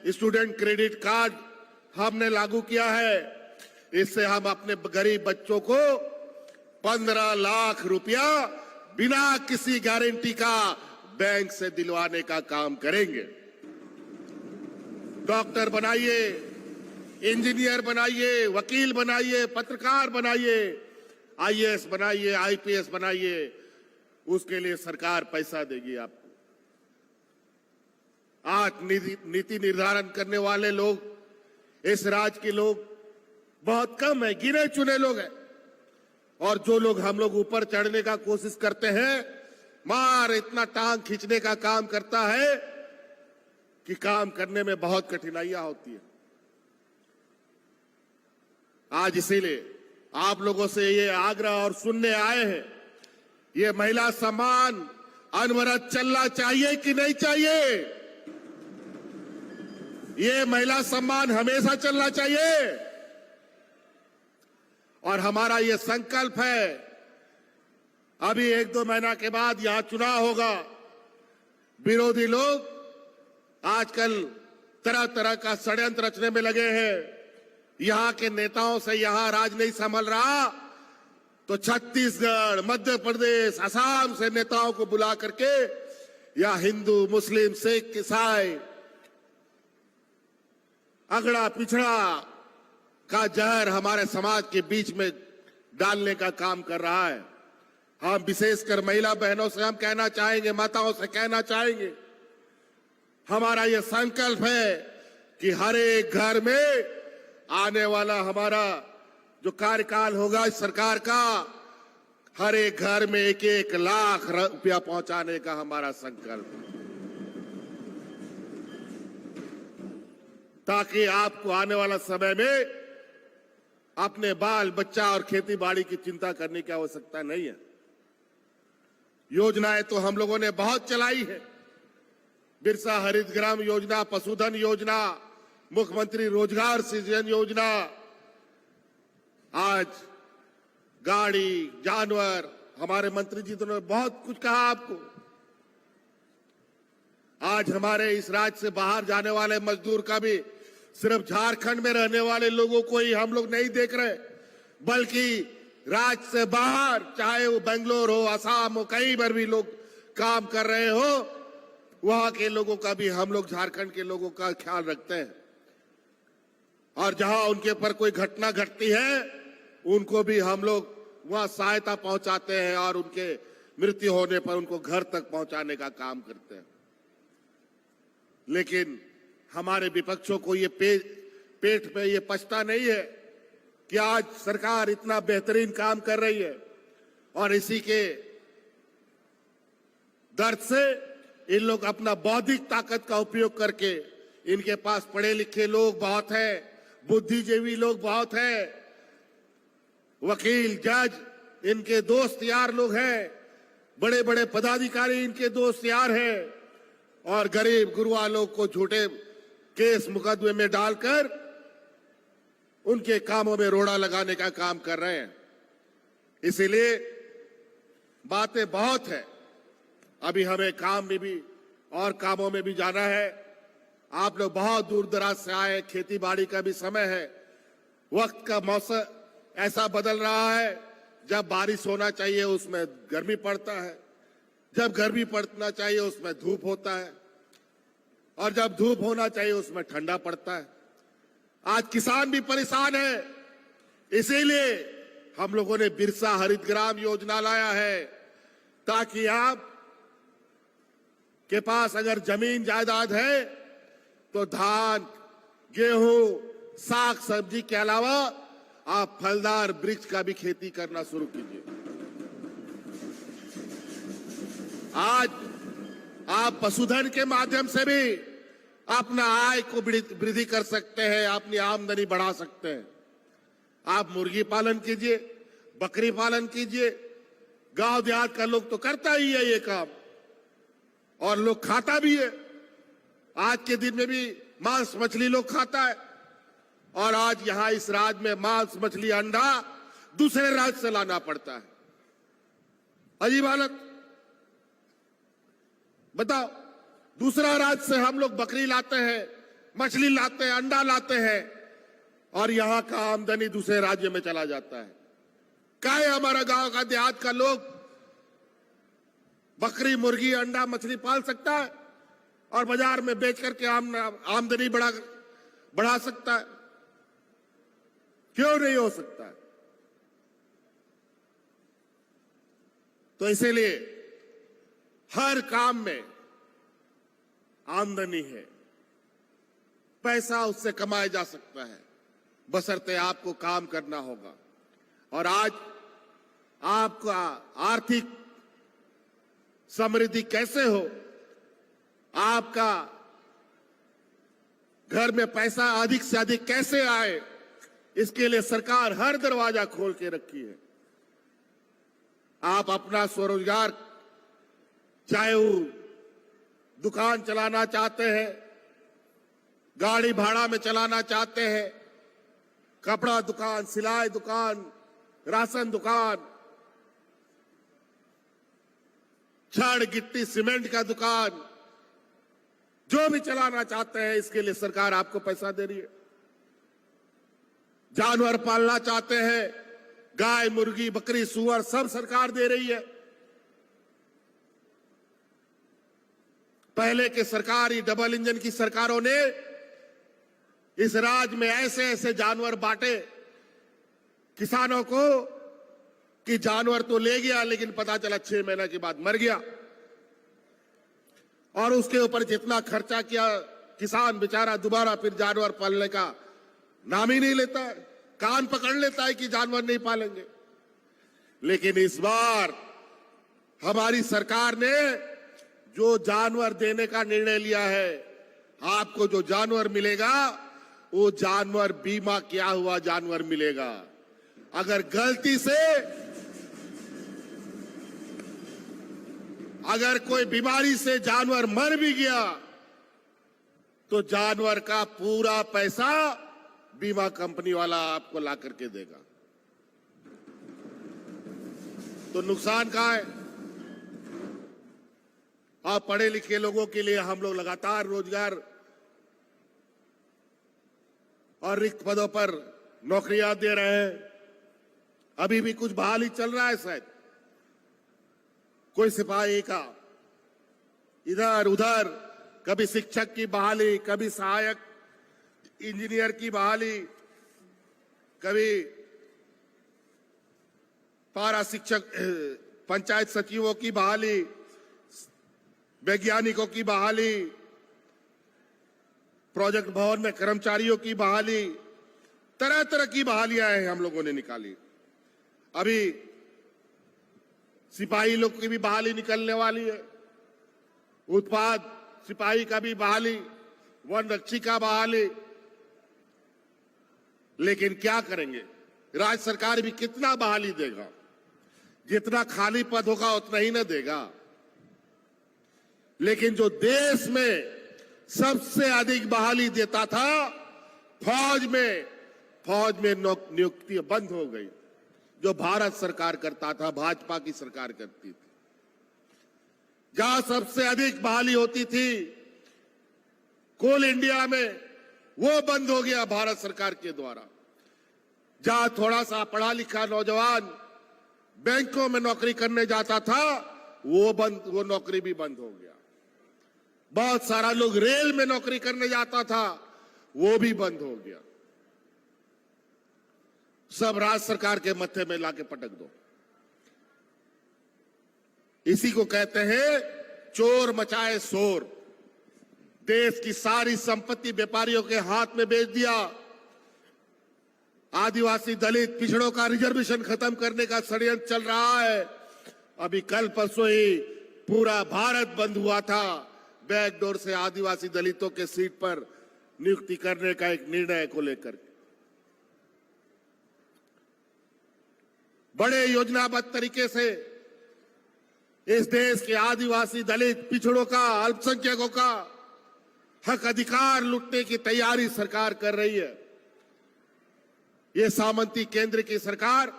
स्टूडेंट क्रेडिट कार्ड हमने लागू किया है। इससे हम अपने गरीब बच्चों को 15 लाख रुपया बिना किसी गारंटी का बैंक से दिलवाने का काम करेंगे। डॉक्टर बनाइए, इंजीनियर बनाइए, वकील बनाइए, पत्रकार बनाइए, आईएएस बनाइए, आईपीएस बनाइए, उसके लिए सरकार पैसा देगी आपको। आज नीति निर्धारण करने वाले लोग इस राज्य के लोग बहुत कम है, गिने चुने लोग हैं। और जो लोग हम लोग ऊपर चढ़ने का कोशिश करते हैं, मार इतना टांग खींचने का काम करता है कि काम करने में बहुत कठिनाइयां होती है। आज इसीलिए आप लोगों से ये आग्रह और सुनने आए हैं, ये महिला सम्मान अनवरत चलना चाहिए कि नहीं चाहिए? ये महिला सम्मान हमेशा चलना चाहिए। और हमारा ये संकल्प है, अभी 1-2 महीना के बाद यहां चुनाव होगा। विरोधी लोग आजकल तरह तरह का षड्यंत्र रचने में लगे हैं। यहां के नेताओं से यहां राज नहीं संभल रहा तो छत्तीसगढ़, मध्य प्रदेश, असम से नेताओं को बुला करके या हिंदू, मुस्लिम, सिख, ईसाई, अगड़ा पिछड़ा का जहर हमारे समाज के बीच में डालने का काम कर रहा है। हम विशेषकर महिला बहनों से हम कहना चाहेंगे, माताओं से कहना चाहेंगे, हमारा ये संकल्प है कि हर एक घर में आने वाला हमारा जो कार्यकाल होगा इस सरकार का, हर एक घर में 1-1 लाख रुपया पहुंचाने का हमारा संकल्प है, ताकि आपको आने वाला समय में अपने बाल बच्चा और खेती बाड़ी की चिंता करने की आवश्यकता नहीं है। योजनाएं तो हम लोगों ने बहुत चलाई है। बिरसा हरित ग्राम योजना, पशुधन योजना, मुख्यमंत्री रोजगार सृजन योजना, आज गाड़ी, जानवर, हमारे मंत्री जी ने बहुत कुछ कहा आपको। आज हमारे इस राज्य से बाहर जाने वाले मजदूर का भी सिर्फ झारखंड में रहने वाले लोगों को ही हम लोग नहीं देख रहे, बल्कि राज्य से बाहर, चाहे वो बेंगलोर हो, असम हो, कहीं पर भी लोग काम कर रहे हो, वहां के लोगों का भी हम लोग झारखंड के लोगों का ख्याल रखते हैं। और जहां उनके ऊपर कोई घटना घटती है, उनको भी हम लोग वहां सहायता पहुंचाते हैं और उनके मृत्यु होने पर उनको घर तक पहुंचाने का काम करते हैं। लेकिन हमारे विपक्षों को ये पेट पे ये पछता नहीं है कि आज सरकार इतना बेहतरीन काम कर रही है और इसी के दर्द से इन लोग अपना बौद्धिक ताकत का उपयोग करके, इनके पास पढ़े लिखे लोग बहुत हैं, बुद्धिजीवी लोग बहुत हैं, वकील, जज इनके दोस्त यार लोग हैं, बड़े बड़े पदाधिकारी इनके दोस्त यार हैं, और गरीब गुरुआ लोग को झूठे केस मुकदमे में डालकर उनके कामों में रोड़ा लगाने का काम कर रहे हैं। इसीलिए बातें बहुत है, अभी हमें काम में भी और कामों में भी जाना है। आप लोग बहुत दूर दराज से आए, खेती बाड़ी का भी समय है, वक्त का मौसम ऐसा बदल रहा है, जब बारिश होना चाहिए उसमें गर्मी पड़ता है, जब गर्मी पड़ना चाहिए उसमें धूप होता है, और जब धूप होना चाहिए उसमें ठंडा पड़ता है। आज किसान भी परेशान है, इसीलिए हम लोगों ने बिरसा हरित ग्राम योजना लाया है, ताकि आप के पास अगर जमीन जायदाद है तो धान, गेहूं, साग सब्जी के अलावा आप फलदार वृक्ष का भी खेती करना शुरू कीजिए। आज आप पशुधन के माध्यम से भी अपना आय को वृद्धि कर सकते हैं, अपनी आमदनी बढ़ा सकते हैं। आप मुर्गी पालन कीजिए, बकरी पालन कीजिए। गांव देहात का लोग तो करता ही है ये काम, और लोग खाता भी है। आज के दिन में भी मांस मछली लोग खाता है, और आज यहां इस राज्य में मांस मछली अंडा दूसरे राज्य से लाना पड़ता है। अजीब हालत। बताओ, दूसरा राज्य से हम लोग बकरी लाते हैं, मछली लाते हैं, अंडा लाते हैं, और यहां का आमदनी दूसरे राज्य में चला जाता है। क्या है, हमारा गांव का देहात का लोग बकरी, मुर्गी, अंडा, मछली पाल सकता है और बाजार में बेच करके आमदनी बढ़ा सकता है? क्यों नहीं हो सकता है? तो इसीलिए हर काम में आमदनी है, पैसा उससे कमाया जा सकता है, बशर्ते आपको काम करना होगा। और आज आपका आर्थिक समृद्धि कैसे हो, आपका घर में पैसा अधिक से अधिक कैसे आए, इसके लिए सरकार हर दरवाजा खोल के रखी है। आप अपना स्वरोजगार, चाहे वो दुकान चलाना चाहते हैं, गाड़ी भाड़ा में चलाना चाहते हैं, कपड़ा दुकान, सिलाई दुकान, राशन दुकान, छड़ गिट्टी सीमेंट का दुकान, जो भी चलाना चाहते हैं, इसके लिए सरकार आपको पैसा दे रही है। जानवर पालना चाहते हैं, गाय, मुर्गी, बकरी, सुअर, सब सरकार दे रही है। पहले के सरकारी डबल इंजन की सरकारों ने इस राज्य में ऐसे ऐसे जानवर बांटे किसानों को कि जानवर तो ले गया, लेकिन पता चला 6 महीने के बाद मर गया। और उसके ऊपर जितना खर्चा किया, किसान बेचारा दोबारा फिर जानवर पालने का नाम ही नहीं लेता है, कान पकड़ लेता है कि जानवर नहीं पालेंगे। लेकिन इस बार हमारी सरकार ने जो जानवर देने का निर्णय लिया है, आपको जो जानवर मिलेगा वो जानवर बीमा किया हुआ जानवर मिलेगा। अगर गलती से अगर कोई बीमारी से जानवर मर भी गया तो जानवर का पूरा पैसा बीमा कंपनी वाला आपको ला करके देगा। तो नुकसान कहाँ है? आप पढ़े लिखे लोगों के लिए हम लोग लगातार रोजगार और रिक्त पदों पर नौकरियां दे रहे हैं। अभी भी कुछ बहाली चल रहा है, शायद कोई सिपाही का इधर उधर, कभी शिक्षक की बहाली, कभी सहायक इंजीनियर की बहाली, कभी पारा शिक्षक, पंचायत सचिवों की बहाली, वैज्ञानिकों की बहाली, प्रोजेक्ट भवन में कर्मचारियों की बहाली, तरह तरह की बहालियां हैं हम लोगों ने निकाली। अभी सिपाही लोग की भी बहाली निकलने वाली है, उत्पाद सिपाही का भी बहाली, वन रक्षी का बहाली। लेकिन क्या करेंगे, राज्य सरकार भी कितना बहाली देगा? जितना खाली पद होगा उतना ही न देगा। लेकिन जो देश में सबसे अधिक बहाली देता था फौज में नियुक्ति बंद हो गई, जो भारत सरकार करता था, भाजपा की सरकार करती थी। जहां सबसे अधिक बहाली होती थी कोल इंडिया में, वो बंद हो गया भारत सरकार के द्वारा। जहां थोड़ा सा पढ़ा लिखा नौजवान बैंकों में नौकरी करने जाता था, वो नौकरी भी बंद हो गया। बहुत सारा लोग रेल में नौकरी करने जाता था, वो भी बंद हो गया। सब राज्य सरकार के मत्थे में लाके पटक दो। इसी को कहते हैं चोर मचाए शोर। देश की सारी संपत्ति व्यापारियों के हाथ में बेच दिया। आदिवासी, दलित, पिछड़ों का रिजर्वेशन खत्म करने का षड्यंत्र चल रहा है। अभी कल परसों ही पूरा भारत बंद हुआ था बैकडोर से आदिवासी दलितों के सीट पर नियुक्ति करने का एक निर्णय को लेकर। बड़े योजनाबद्ध तरीके से इस देश के आदिवासी दलित पिछड़ों का, अल्पसंख्यकों का हक अधिकार लूटने की तैयारी सरकार कर रही है। ये सामंती केंद्र की सरकार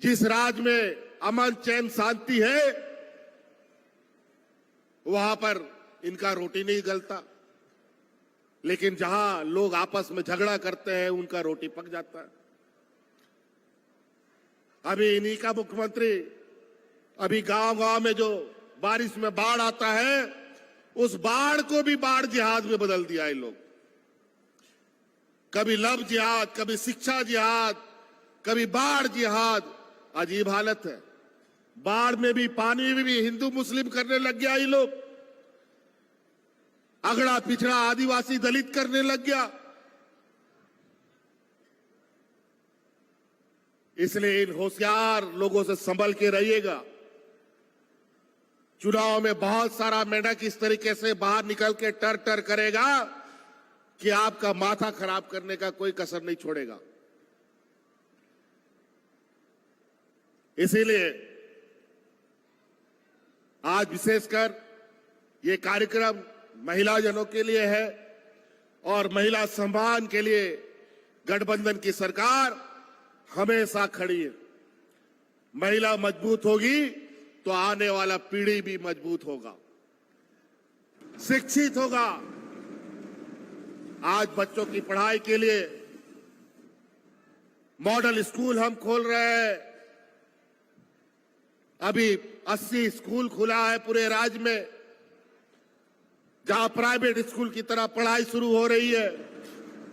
जिस राज्य में अमन चैन शांति है वहां पर इनका रोटी नहीं गलता, लेकिन जहां लोग आपस में झगड़ा करते हैं उनका रोटी पक जाता है। अभी इन्हीं का मुख्यमंत्री अभी गांव-गांव में जो बारिश में बाढ़ आता है उस बाढ़ को भी बाढ़ जिहाद में बदल दिया है लोग। कभी लव जिहाद, कभी शिक्षा जिहाद, कभी बाढ़ जिहाद। अजीब हालत है। बाढ़ में भी, पानी में भी हिंदू मुस्लिम करने लग गया ये लोग। अगड़ा पिछड़ा आदिवासी दलित करने लग गया। इसलिए इन होशियार लोगों से संभल के रहिएगा। चुनाव में बहुत सारा मेंढक इस तरीके से बाहर निकल के टर टर करेगा कि आपका माथा खराब करने का कोई कसर नहीं छोड़ेगा। इसीलिए आज विशेषकर ये कार्यक्रम महिला जनों के लिए है और महिला सम्मान के लिए गठबंधन की सरकार हमेशा खड़ी है। महिला मजबूत होगी तो आने वाला पीढ़ी भी मजबूत होगा, शिक्षित होगा। आज बच्चों की पढ़ाई के लिए मॉडल स्कूल हम खोल रहे हैं। अभी 80 स्कूल खुला है पूरे राज्य में, जहां प्राइवेट स्कूल की तरह पढ़ाई शुरू हो रही है।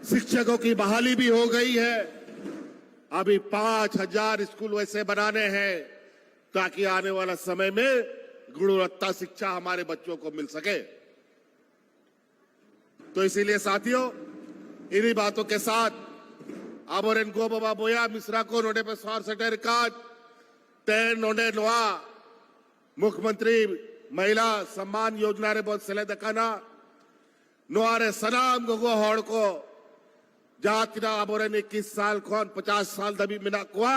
शिक्षकों की बहाली भी हो गई है। अभी 5000 स्कूल वैसे बनाने हैं ताकि आने वाला समय में गुणवत्ता शिक्षा हमारे बच्चों को मिल सके। तो इसीलिए साथियों, इन्हीं बातों के साथ आबोरेन गो बाबा बोया मिश्रा को नोडे पे सौर सटेर काज तैन नोडे नोआ मुख्यमंत्री महिला सम्मान योजना रे बहुत सले दकाना नोआरे सनाम गोगो हड़ को जातिना आबोरेन 21 साल खोन 50 साल दबी मिना कुआ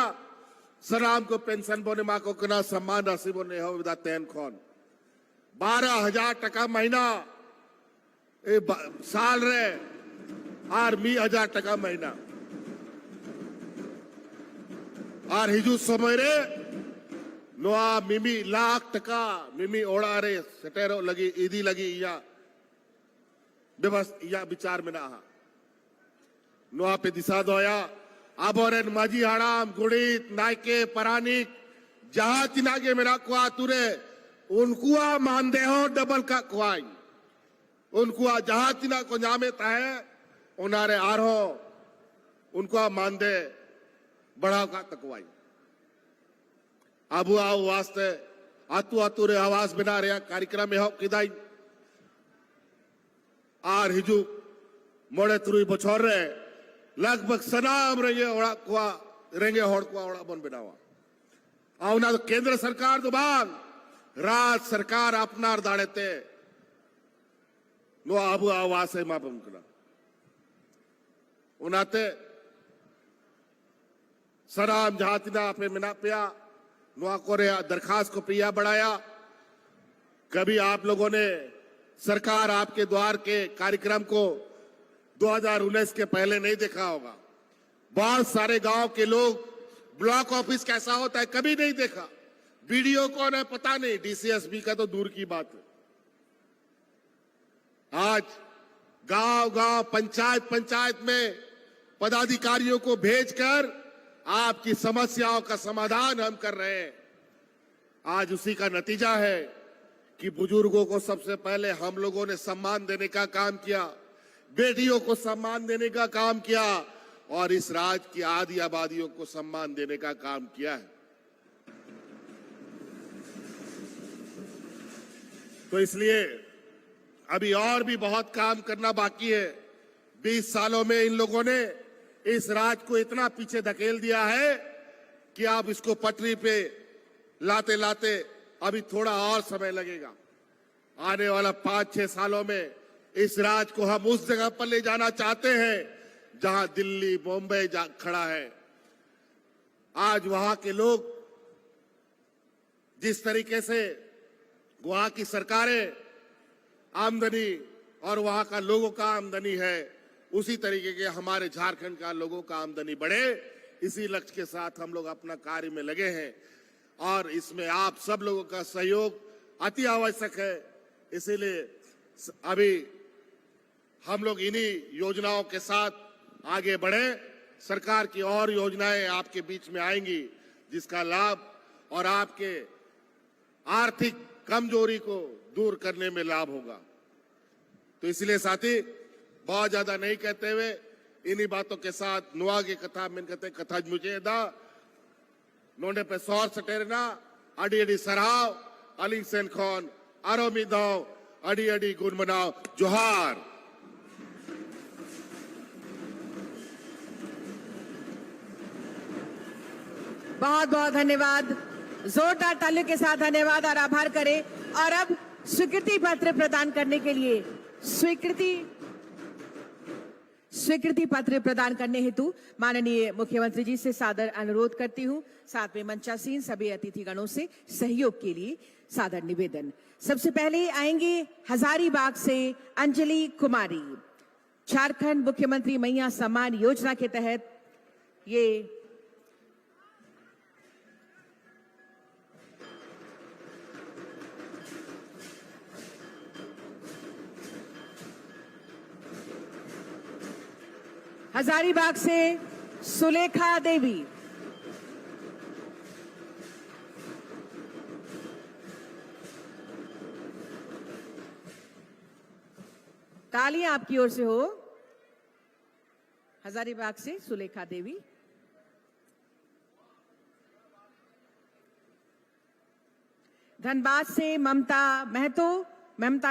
सनाम को पेंशन बोने माँ को कना सम्मान राशि बोने हो विदा तैन खोन 12,000 टका महीना साल रे और 20,000 टका महीना और हिजू समय रे नोआ मिमी लाख टका मिमी ओड़ा रे सटेरो लगी ईदी लगी या व्यवस्था या विचार में ना नोआ पे दिशा दोया आबोरेन माजी हड़ाम गुड़ित नायके परानिक जहां तिनागे मेरा कुआ तुरे उनकुआ मानदे हो डबल का कुआई उनकुआ जहां तिना को जामे ताहे उनारे आरो उनकुआ मानदे बढ़ाव का तकवाई आबू आओ वास्ते आतु आतु रे आवाज बना रहा कार्यक्रम में हो किदाई आर हिजू मोड़े तुरुई बछोर रे लगभग सनाम रेंगे ओड़ा कुआ रेंगे होड़ कुआ ओड़ा बन बनावा आवना तो केंद्र सरकार तो बांग राज्य सरकार अपनार दाड़ेते नो आबू आवाज से मापम करा उनाते सराम जहातिना पे मिना पिया नुआ को दरखास्त को पिया बढ़ाया। कभी आप लोगों ने सरकार आपके द्वार के कार्यक्रम को 2019 के पहले नहीं देखा होगा। बहुत सारे गांव के लोग ब्लॉक ऑफिस कैसा होता है कभी नहीं देखा। वीडियो कौन है पता नहीं, डीसीएसबी का तो दूर की बात है। आज गांव-गांव पंचायत में पदाधिकारियों को भेजकर आपकी समस्याओं का समाधान हम कर रहे हैं। आज उसी का नतीजा है कि बुजुर्गों को सबसे पहले हम लोगों ने सम्मान देने का काम किया, बेटियों को सम्मान देने का काम किया और इस राज्य की आदि आबादियों को सम्मान देने का काम किया है। तो इसलिए अभी और भी बहुत काम करना बाकी है। 20 सालों में इन लोगों ने इस राज्य को इतना पीछे धकेल दिया है कि आप इसको पटरी पे लाते लाते अभी थोड़ा और समय लगेगा। आने वाला 5-6 सालों में इस राज्य को हम उस जगह पर ले जाना चाहते हैं जहां दिल्ली, बॉम्बे खड़ा है। आज वहां के लोग जिस तरीके से वहां की सरकारें आमदनी और वहां का लोगों का आमदनी है, उसी तरीके के हमारे झारखंड का लोगों का आमदनी बढ़े, इसी लक्ष्य के साथ हम लोग अपना कार्य में लगे हैं और इसमें आप सब लोगों का सहयोग अति आवश्यक है। इसीलिए अभी हम लोग इन्हीं योजनाओं के साथ आगे बढ़े। सरकार की और योजनाएं आपके बीच में आएंगी जिसका लाभ और आपके आर्थिक कमजोरी को दूर करने में लाभ होगा। तो इसलिए साथी बहुत ज्यादा नहीं कहते हुए इन्हीं बातों के साथ नुआ की कथा में कहते कथा मुझे दा नोंडे पे सौर सटेरना अडी अडी सराव अली सेन खान आरोमी दाव अडी अडी गुण मनाओ जोहार। बहुत बहुत धन्यवाद। जोरदार तालियों के साथ धन्यवाद और आभार करें। और अब स्वीकृति पत्र प्रदान करने के लिए स्वीकृति पत्र प्रदान करने हेतु माननीय मुख्यमंत्री जी से सादर अनुरोध करती हूं। साथ में मंचासीन सभी अतिथिगणों से सहयोग के लिए सादर निवेदन। सबसे पहले आएंगे हजारीबाग से अंजलि कुमारी। झारखंड मुख्यमंत्री मैया सम्मान योजना के तहत ये हजारीबाग से सुलेखा देवी। तालियां आपकी ओर से हो। हजारीबाग से सुलेखा देवी। धनबाद से ममता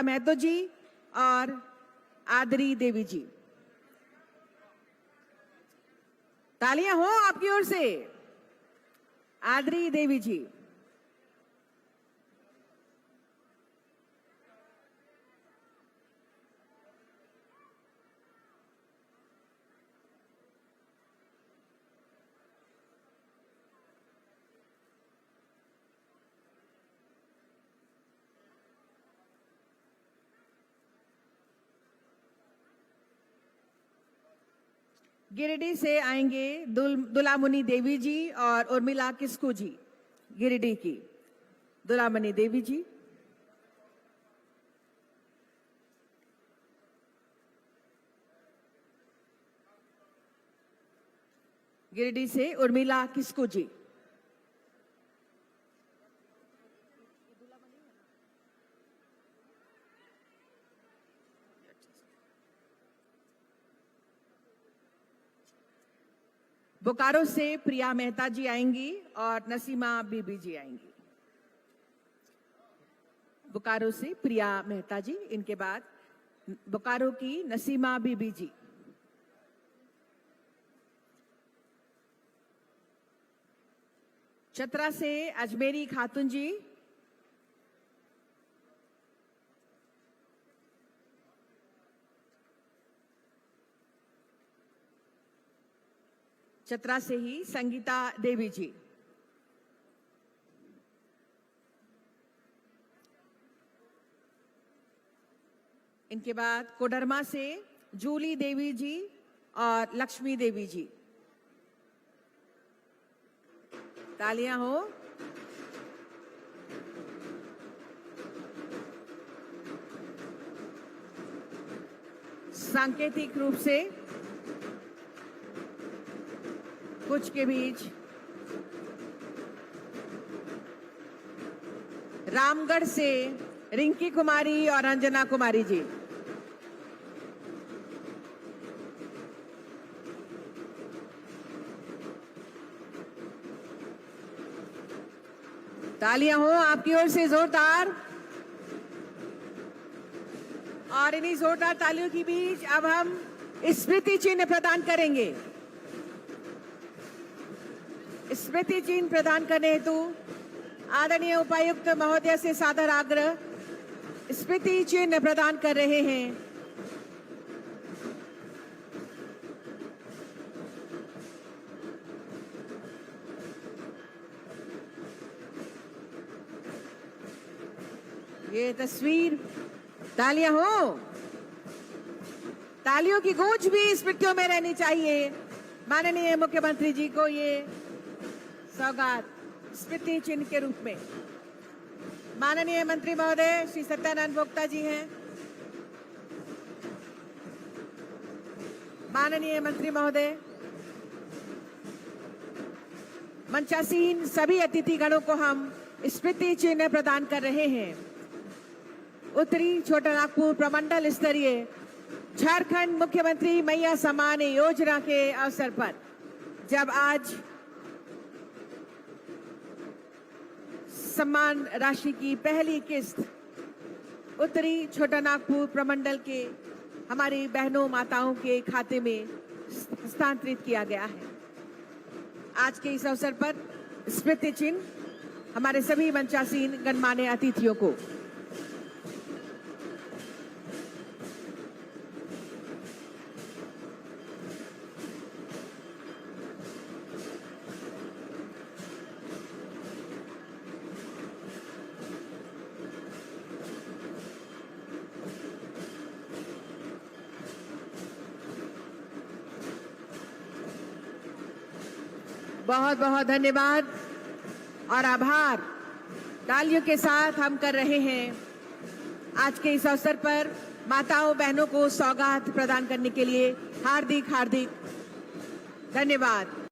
महतो जी और आदरी देवी जी। तालियां हो आपकी ओर से। आदरी देवी जी। गिरिडीह से आएंगे दुलामुनी देवी जी और उर्मिला किस्कू जी। गिरिडीह की दुलामुनी देवी जी। गिरिडीह से उर्मिला किस्कू जी। बोकारो से प्रिया मेहता जी आएंगी और नसीमा बीबी जी आएंगी। बोकारो से प्रिया मेहता जी, इनके बाद बोकारो की नसीमा बीबी जी। चतरा से अजमेरी खातून जी। चतरा से ही संगीता देवी जी। इनके बाद कोडरमा से जूली देवी जी और लक्ष्मी देवी जी। तालियां हो। सांकेतिक रूप से कुछ के बीच रामगढ़ से रिंकी कुमारी और अंजना कुमारी जी। तालियां हो आपकी ओर से जोरदार। और इन्हीं जोरदार तालियों के बीच अब हम स्मृति चिन्ह प्रदान करेंगे। स्मृति चिन्ह प्रदान करने हेतु आदरणीय उपायुक्त महोदय से सादर आग्रह स्मृति चिन्ह प्रदान कर रहे हैं। ये तस्वीर, तालियां हो, तालियों की गूंज भी स्मृतियों में रहनी चाहिए। माननीय मुख्यमंत्री जी को ये सौगात स्मृति चिन्ह के रूप में। माननीय मंत्री महोदय श्री सत्यानंद भोक्ता जी हैं। माननीय मंत्री महोदय, मंचासीन सभी अतिथिगणों को हम स्मृति चिन्ह प्रदान कर रहे हैं। उत्तरी छोटानागपुर प्रमंडल स्तरीय झारखंड मुख्यमंत्री मैया सम्मान योजना के अवसर पर जब आज सम्मान राशि की पहली किस्त उत्तरी छोटानागपुर प्रमंडल के हमारी बहनों माताओं के खाते में हस्तांतरित किया गया है। आज के इस अवसर पर स्मृति चिन्ह हमारे सभी मंचासीन गणमान्य अतिथियों को। बहुत बहुत धन्यवाद और आभार तालियों के साथ हम कर रहे हैं। आज के इस अवसर पर माताओं बहनों को सौगात प्रदान करने के लिए हार्दिक हार्दिक धन्यवाद।